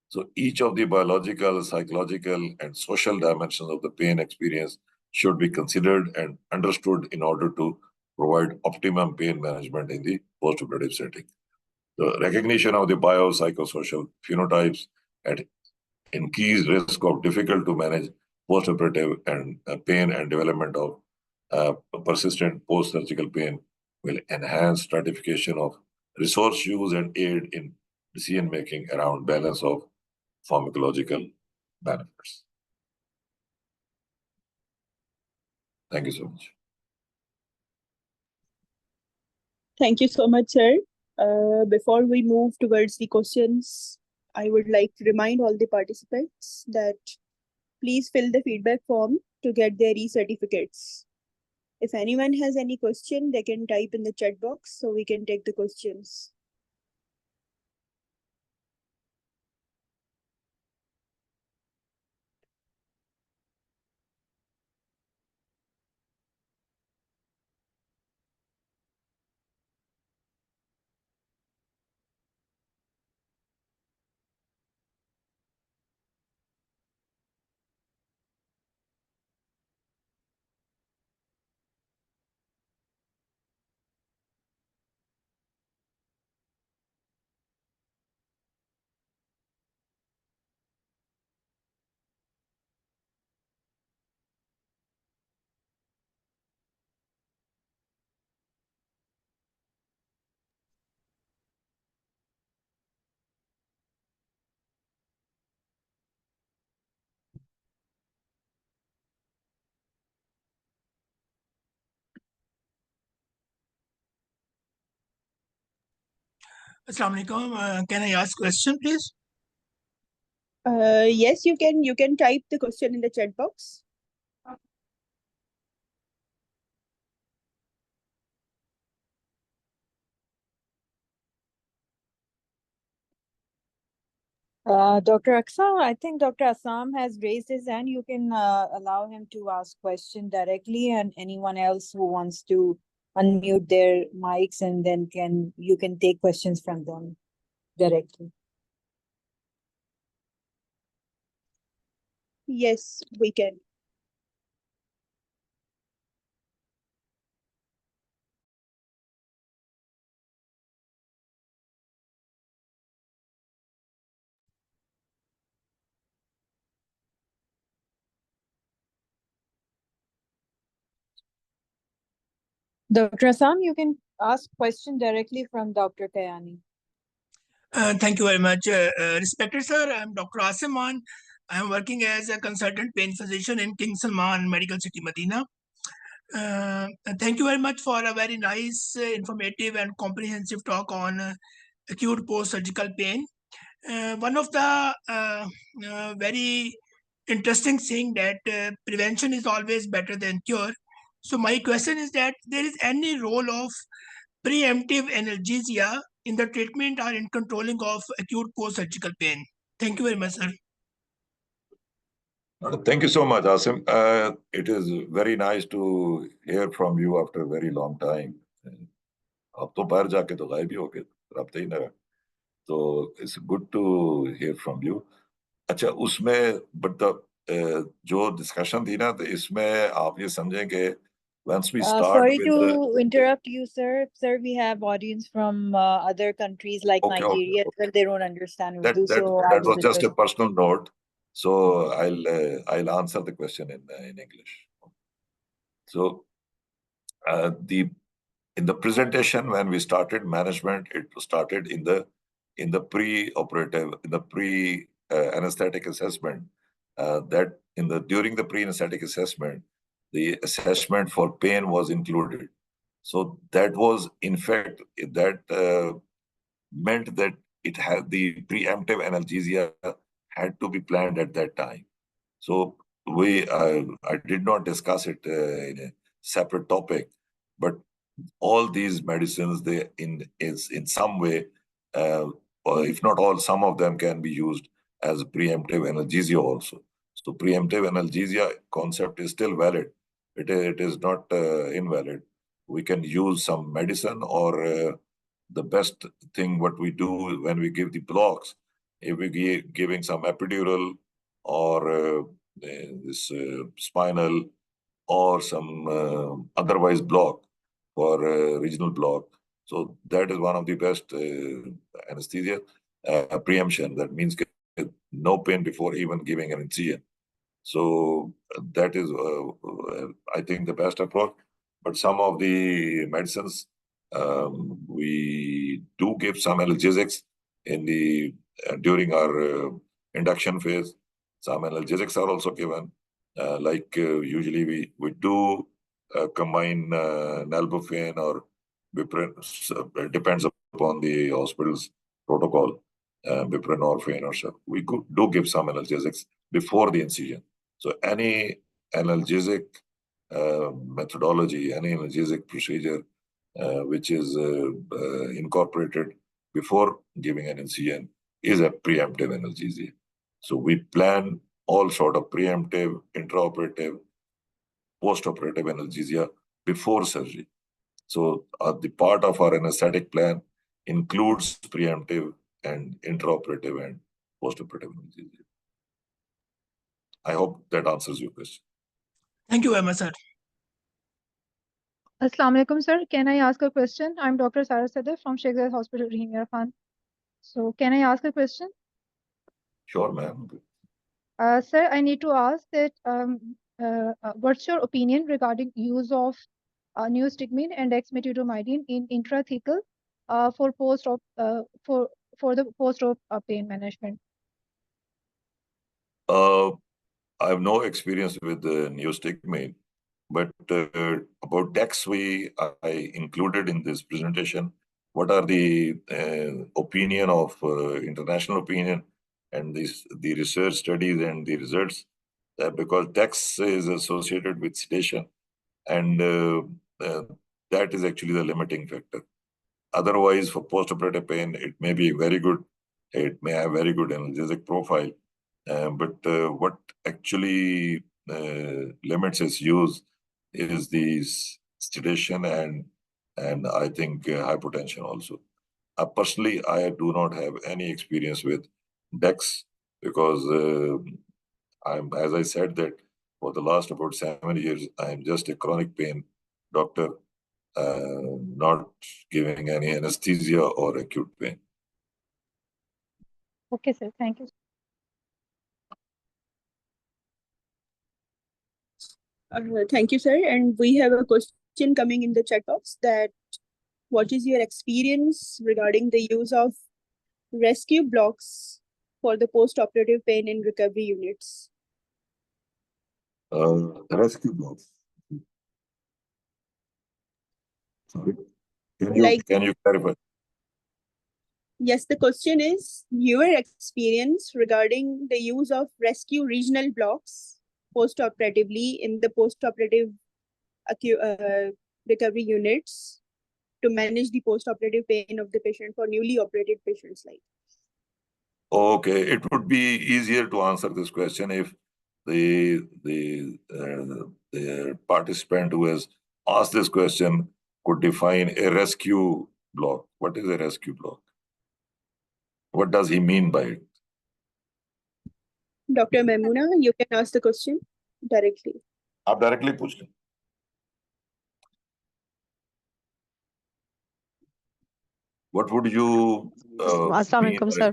So each of the biological, psychological, and social dimensions of the pain experience should be considered and understood in order to provide optimum pain management in the post-operative setting. The recognition of the biopsychosocial phenotypes at increased risk of difficult to manage post-operative and pain and development of persistent post-surgical pain will enhance stratification of resource use and aid in decision making around balance of pharmacological benefits. Thank you so much. Thank you so much, sir. Before we move towards the questions, I would like to remind all the participants that please fill the feedback form to get their e-certificates. If anyone has any question, they can type in the chat box so we can take the questions. Assalamu alaikum. Can I ask question, please? Yes, you can. You can type the question in the chat box. Dr. Aksa, I think Dr. Assam has raised his hand. You can allow him to ask question directly, and anyone else who wants to unmute their mics, and then you can take questions from them directly. Yes, we can. Dr. Assam, you can ask question directly from Dr. Kayani. Thank you very much. Respected sir, I'm Dr. Asiman. I'm working as a consultant pain physician in King Salman Medical City, Medina. Thank you very much for a very nice, informative and comprehensive talk on acute post-surgical pain. One of the very interesting saying that prevention is always better than cure. So my question is that there is any role of preemptive analgesia in the treatment or in controlling of acute post-surgical pain? Thank you very much, sir. Thank you so much, Asim. It is very nice to hear from you after a very long time. अब तो बाहर जाके तो गायब ही हो गए, रबता ही ना रहा. तो it's good to hear from you. अच्छा, उसमें बट जो डिस्कशन थी ना, तो इसमें आप ये समझेंगे once we start Sorry with to interrupt you, sir. Sir, we have audience from other countries like Okay, okay, Nigeria. okay. Well, they don't understand that Urdu, that so I that was was just a requesting. personal note, so I'll answer the question in English. So the in the presentation, when we started management, it started in the pre-operative, in the pre-anesthetic assessment. That during the pre-anesthetic assessment, the assessment for pain was included. So that was, in fact, that meant that it had the preemptive analgesia had to be planned at that time. So I did not discuss it in a separate topic, but all these medicines, they in some way, or if not all, some of them can be used as preemptive analgesia also. So preemptive analgesia concept is still valid. It is not invalid. We can use some medicine, or the best thing what we do when we give the blocks, if we giving some epidural or this spinal or some otherwise block for regional block. So that is one of the best anesthesia preemption. That means no pain before even giving an incision. So that is, I think, the best approach. But some of the medicines, we do give some analgesics in the during our induction phase. Some analgesics are also given. Usually we do combine nalbuphine or buprenorphine. Depends upon the hospital's protocol. Buprenorphine or so. We do give some analgesics before the incision. So any analgesic methodology, any analgesic procedure which is incorporated before giving an incision is a preemptive analgesia. So we plan all sort of preemptive, intraoperative, postoperative analgesia before surgery. So the part of our anesthetic plan includes preemptive and intraoperative and postoperative analgesia. I hope that answers your question. Thank you very much, sir. Assalamu alaikum, sir. Can I ask a question? I'm Dr. Sarah Sadaf from Sheikh Zayed Hospital, Rahim Khan. So can I ask a question? Sure, ma'am. Sir, I need to ask that what's your opinion regarding use of neostigmine and dexmedetomidine in intrathecal for post-op for the post-op pain management? I have no experience with the neostigmine, but about DEX, I included in this presentation what are the opinion of international opinion and the research studies and the results, because DEX is associated with sedation, and that is actually the limiting factor. Otherwise, for postoperative pain, it may be very good. It may have very good analgesic profile. But what actually limits its use is the sedation and I think hypotension also. Personally, I do not have any experience with DEX because as I said that for the last about 7 years, I'm just a chronic pain doctor, not giving any anesthesia or acute pain. Okay, sir. Thank you. Thank you, sir. And we have a question coming in the chat box that what is your experience regarding the use of rescue blocks for the post-operative pain in recovery units? Rescue blocks. Sorry. Can you clarify? Yes, the question is your experience regarding the use of rescue regional blocks post-operatively in the post-operative recovery units to manage the post-operative pain of the patient for newly operated patients like. Okay, it would be easier to answer this question if the participant who has asked this question could define a rescue block. What is a rescue block? What does he mean by it? Dr. Memuna, you can ask the question directly. आप directly पूछ लें. What would you Assalamu mean alaikum, by sir.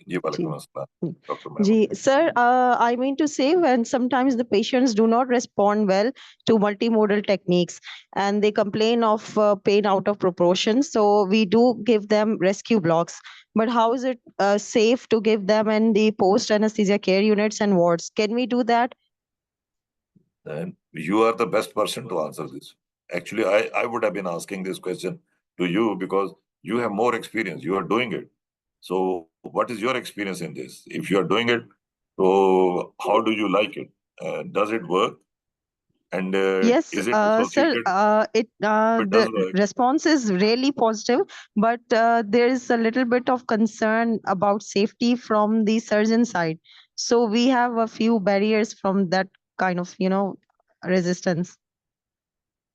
जी वालेकुम अस्सलाम, Dr. Mehmood. Ji, sir, I mean to say when sometimes the patients do not respond well to multimodal techniques and they complain of pain out of proportion. So we do give them rescue blocks. But how is it safe to give them in the post anesthesia care units and wards? Can we do that? And you are the best person to answer this. Actually, I would have been asking this question to you because you have more experience. You are doing it. So what is your experience in this? If you are doing it, so how do you like it? Does it work? And Yes, is it sir. associated? It does The work. response is really positive, but there is a little bit of concern about safety from the surgeon side. So we have a few barriers from that kind of, resistance.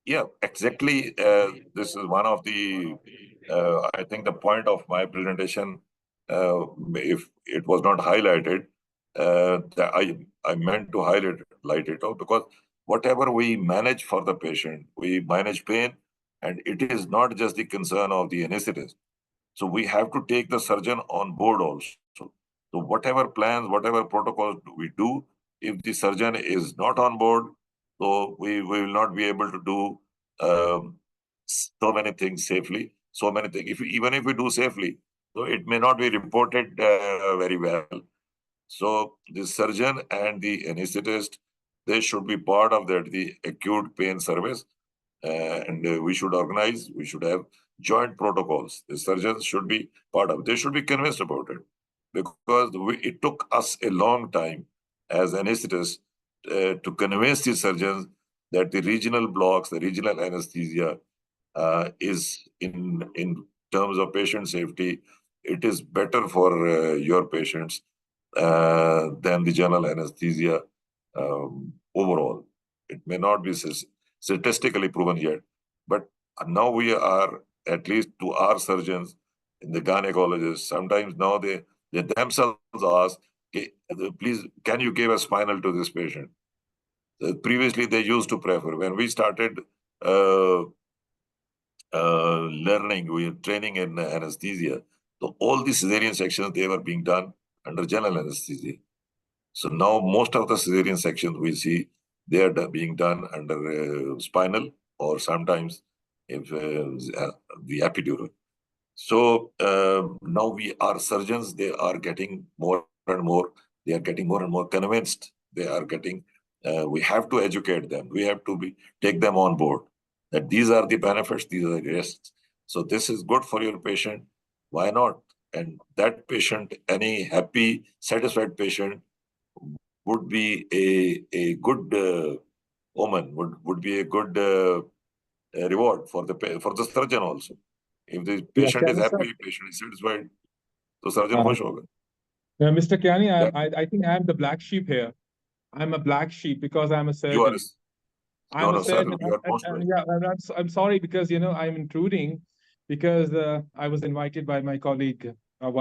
Yeah, exactly. This is one of the, I think the point of my presentation, if it was not highlighted, that I meant to highlight it out because whatever we manage for the patient, we manage pain, and it is not just the concern of the anesthetist. So we have to take the surgeon on board also. So whatever plans, whatever protocols we do, if the surgeon is not on board, so we will not be able to do so many things safely. So many things. Even if we do safely, so it may not be reported very well. So the surgeon and the anesthetist, they should be part of that, the acute pain service. And we should have joint protocols. The surgeons should be part of it. They should be convinced about it because it took us a long time as anesthetists to convince the surgeons that the regional blocks, the regional anesthesia is in terms of patient safety, it is better for your patients than the general anesthesia overall. It may not be statistically proven yet, but now we are, at least to our surgeons, the gynecologists, sometimes now they themselves ask, "Okay, please, can you give a spinal to this patient?" Previously, they used to prefer. When we started training in anesthesia, so all the cesarean sections, they were being done under general anesthesia. So now most of the cesarean sections we see, they are being done under spinal or sometimes if the epidural. So now our surgeons, they are getting more and more, they are getting more and more convinced. They are getting, we have to educate them. We have to take them on board that these are the benefits, these are the risks. So this is good for your patient. Why not? And that patient, any happy, satisfied patient would be a good omen, would be a good reward for the surgeon also. If the patient is happy, patient is satisfied, so surgeon खुश होगा. Mr. Kayani, Yeah. I think I'm the black sheep here. I'm a black sheep because I'm a You are surgeon. I'm a sir, surgeon. you are most welcome. Yeah, I'm sorry because I'm intruding because I was invited by my colleague.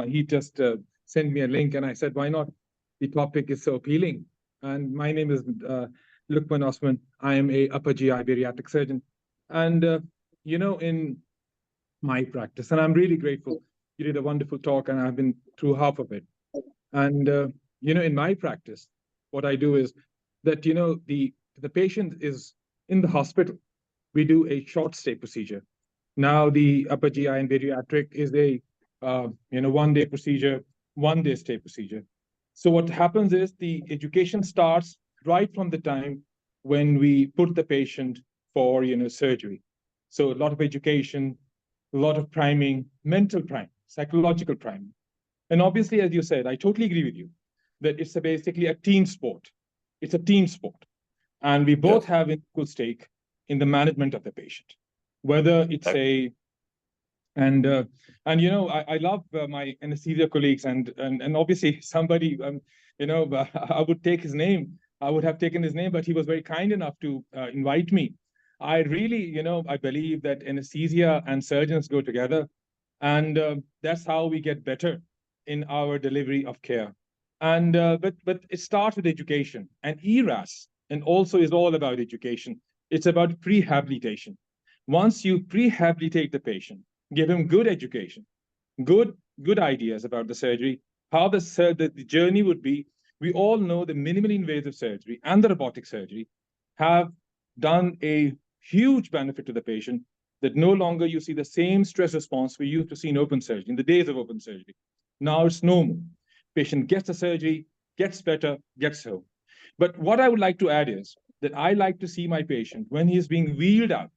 He just sent me a link and I said, why not? The topic is so appealing. And my name is Lukman Osman. I am a upper GI bariatric surgeon. And in my practice, and I'm really grateful. You did a wonderful talk and I've been through half of it. And in my practice, what I do is that the patient is in the hospital. We do a short stay procedure. Now the upper GI and bariatric is a 1 day procedure, 1 day stay procedure. So what happens is the education starts right from the time when we put the patient for surgery. So a lot of education, a lot of priming, mental priming. psychological primer. And obviously, as you said, I totally agree with you that it's basically a team sport. It's a team sport. And we both have an equal stake in the management of the patient, whether it's and you know, I love my anesthesia colleagues, and obviously somebody, you know, I would take his name. I would have taken his name, but he was very kind enough to invite me. I really, you know, I believe that anesthesia and surgeons go together, and that's how we get better in our delivery of care. And but it starts with education, and ERAS and also is all about education. It's about prehabilitation. Once you prehabilitate the patient, give him good education, good ideas about the surgery, how the journey would be. We all know the minimally invasive surgery and the robotic surgery have done a huge benefit to the patient, that no longer you see the same stress response we used to see in open surgery, in the days of open surgery. Now it's normal. Patient gets the surgery, gets better, gets home. But what I would like to add is that I like to see my patient, when he is being wheeled out,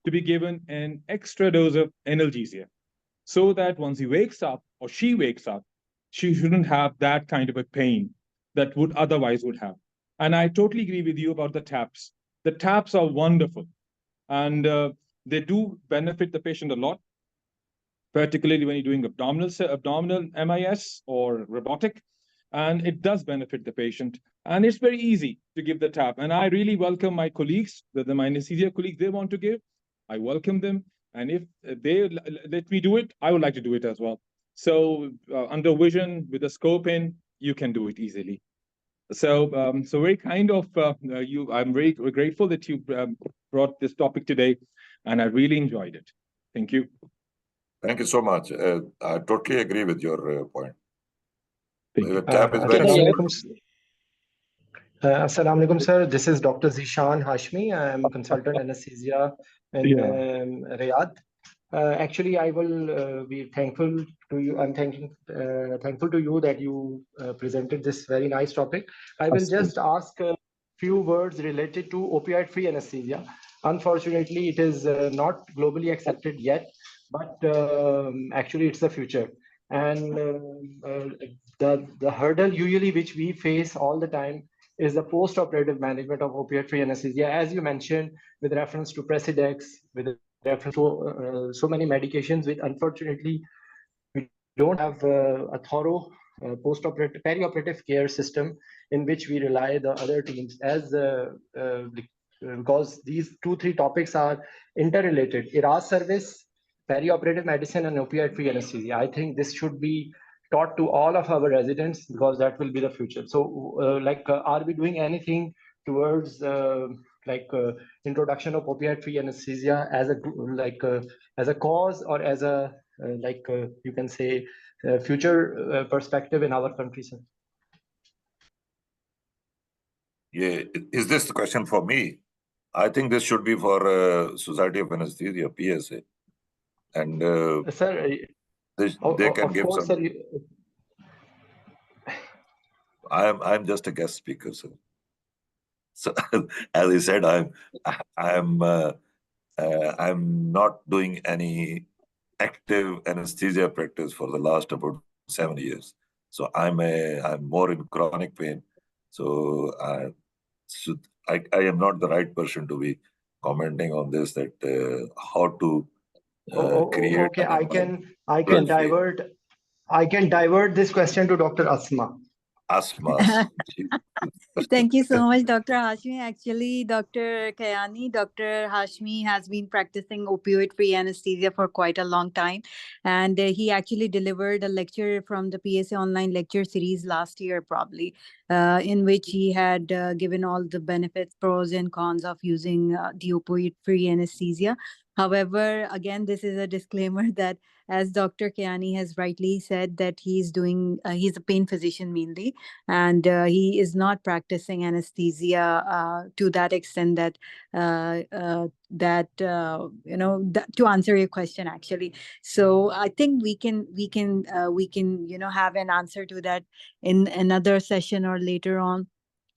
to be given an extra dose of analgesia, so that once he wakes up or she wakes up, she shouldn't have that kind of a pain that would otherwise would have. And I totally agree with you about the taps. The taps are wonderful, and they do benefit the patient a lot, particularly when you're doing abdominal MIS or robotic, and it does benefit the patient. And it's very easy to give the tap. And I really welcome my colleagues, my anesthesia colleagues, they want to give. I welcome them. And if they let me do it, I would like to do it as well. So under vision, with the scope in, you can do it easily. So, so very kind of you. I'm very grateful that you brought this topic today, and I really enjoyed it. Thank you. Thank you so much. I totally agree with your point. Thank you. Tap is very Assalamu alaikum, sir. This is Dr. Zishan Hashmi. I am consultant anesthesia in Riyadh. Actually, I will be thankful to you. I'm thankful to you that you presented this very nice topic. I will just ask a few words related to opioid-free anesthesia. Unfortunately, it is not globally accepted yet, but actually it's the future. And the hurdle usually which we face all the time is the post-operative management of opioid-free anesthesia, as you mentioned, with reference to Presidex, with reference to so many medications, which unfortunately we don't have a thorough post-operative, perioperative care system in which we rely the other teams, as because these 2-3 topics are interrelated. ERAS service, perioperative medicine, and opioid-free anesthesia. I think this should be taught to all of our residents, because that will be the future. So are we doing anything towards introduction of opioid-free anesthesia as a cause, or as a you can say future perspective in our country, sir? Yeah, is this the question for me? I think this should be for Society of Anesthesia, PSA, and sir, they can give course, some. sir, I'm just a guest speaker, sir. So as I said, I'm not doing any active anesthesia practice for the last about 7 years. So I'm more in chronic pain. So I am not the right person to be commenting on this, that how to create. Okay, I can divert this question to Dr. Asma. Asma. Thank you so much, Dr. Hashmi. Actually, Dr. Kayani, Dr. Hashmi has been practicing opioid-free anesthesia for quite a long time. And he actually delivered a lecture from the PSA online lecture series last year, probably, in which he had given all the benefits, pros and cons of using the opioid-free anesthesia. However, again, this is a disclaimer that, as Dr. Kayani has rightly said, that he's a pain physician mainly, and he is not practicing anesthesia to that extent that to answer your question, actually. So I think we can have an answer to that in another session or later on.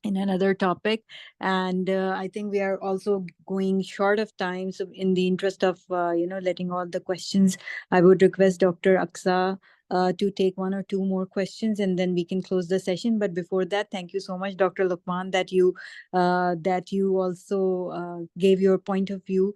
in another topic. And I think we are also going short of time, so in the interest of letting all the questions, I would request Dr. Aksa to take one or two more questions, and then we can close the session. But before that, thank you so much, Dr. Lukman, that you also gave your point of view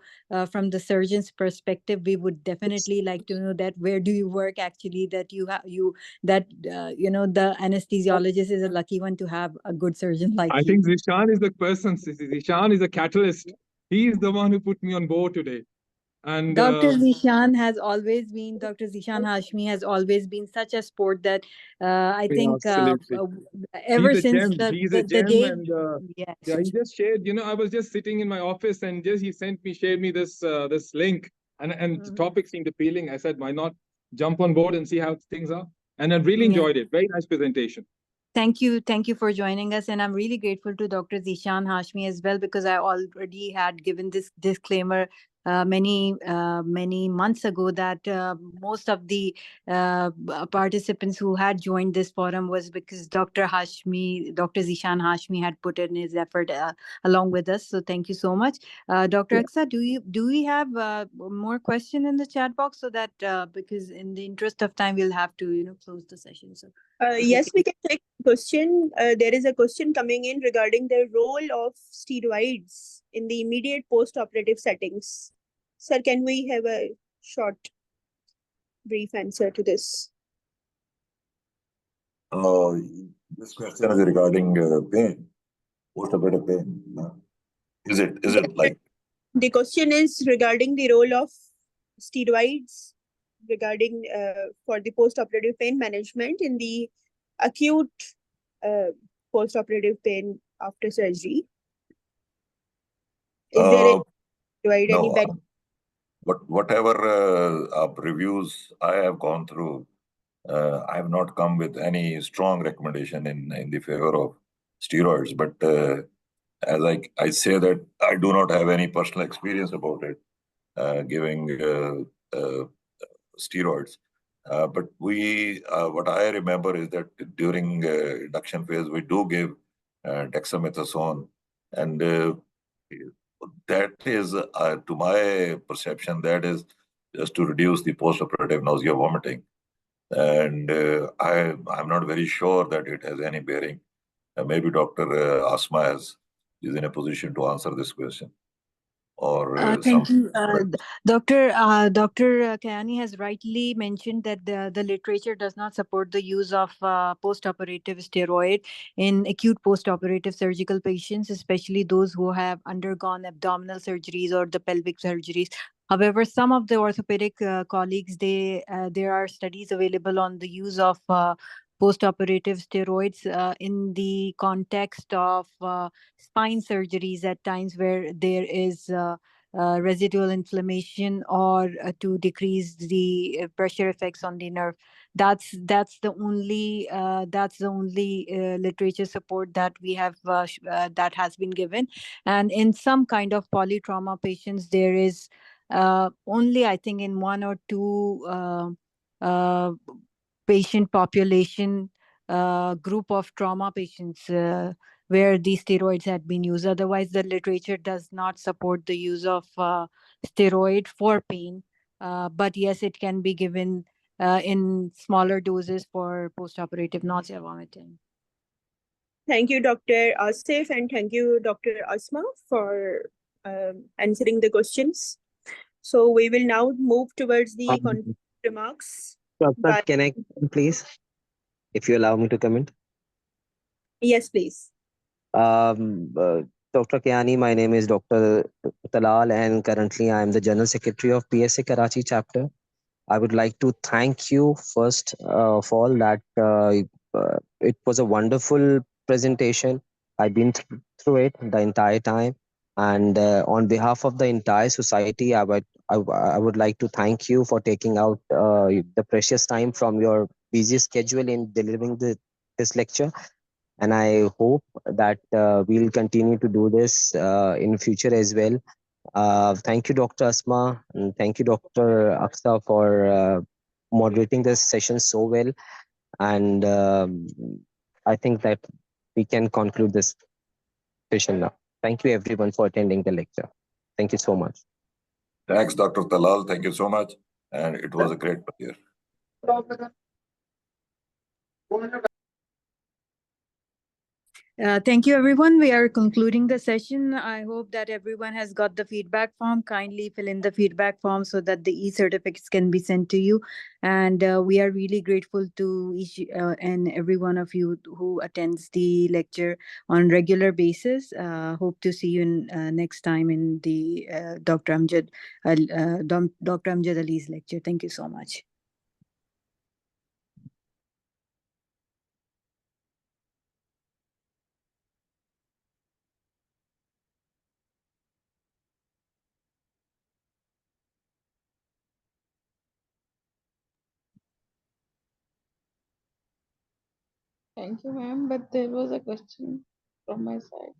from the surgeon's perspective. We would definitely like to know that where do you work actually, that you have you that the anesthesiologist is a lucky one to have a good surgeon like I you. think Zishan is the person. Zishan is a catalyst. He is the one who put me on board today. And Dr. Zishan Hashmi has always been such a sport that I think absolutely. ever He's a since gem. He's a the gem. day. And Yes. yeah, he just shared, I was just sitting in my office and just he shared me this this link, and the topic seemed appealing. I said, why not jump on board and see how things are? And I really Yeah. enjoyed it. Very nice presentation. Thank you for joining us, and I'm really grateful to Dr. Zishan Hashmi as well, because I already had given this disclaimer many months ago that most of the participants who had joined this forum was because Dr. Zishan Hashmi had put in his effort along with us. So thank you so much, Dr. Yeah. Aksa. Do we have more question in the chat box, so that because in the interest of time we'll have to close the session. So. Yes, we can take question. There is a question coming in regarding the role of steroids in the immediate post-operative settings. Sir, can we have a short, brief answer to this? This question is regarding pain, post-operative pain. Is it like? The question is regarding the role of steroids regarding for the post-operative pain management in the acute post-operative pain after surgery. Is there any steroid, any benefit? But whatever reviews I have gone through, I have not come with any strong recommendation in the favor of steroids. But as I say that I do not have any personal experience about it, giving steroids. But what I remember is that during induction phase, we do give dexamethasone, and that is, to my perception, that is just to reduce the post-operative nausea, vomiting. And I'm not very sure that it has any bearing. Maybe Dr. Asma is in a position to answer this question. Or Thank you. Dr. Kayani has rightly mentioned that the literature does not support the use of post-operative steroid in acute post-operative surgical patients, especially those who have undergone abdominal surgeries or the pelvic surgeries. However, some of the orthopedic colleagues, there are studies available on the use of post-operative steroids in the context of spine surgeries at times where there is residual inflammation, or to decrease the pressure effects on the nerve. That's the only literature support that we have that has been given. And in some kind of polytrauma patients, there is only, I think, in one or two patient population group of trauma patients where these steroids had been used. Otherwise, the literature does not support the use of steroid for pain. But yes, it can be given in smaller doses for postoperative nausea, vomiting. Thank you, Dr. Asif, and thank you, Dr. Asma, for answering the questions. So we will now move towards the remarks. Sir, can I please, if you allow me to comment? Yes, please. Dr. Kayani, my name is Dr. Talal, and currently I am the General Secretary of PSA Karachi chapter. I would like to thank you first of all that it was a wonderful presentation. I've been through it the entire time, and on behalf of the entire society, I would like to thank you for taking out the precious time from your busy schedule in delivering this lecture. And I hope that we'll continue to do this in future as well. Thank you, Dr. Asma, and thank you, Dr. Aksa, for moderating this session so well. And I think that we can conclude this. session now. Thank you everyone for attending the lecture. Thank you so much. Thanks, Dr. Talal. Thank you so much. And it was a great pleasure. Thank you, everyone. We are concluding the session. I hope that everyone has got the feedback form. Kindly fill in the feedback form so that the e-certificates can be sent to you. And we are really grateful to each and every one of you who attends the lecture on regular basis. Hope to see you in, next time in the Dr. Amjad Ali's lecture. Thank you so much. Thank you, ma'am. But there was a question from my side.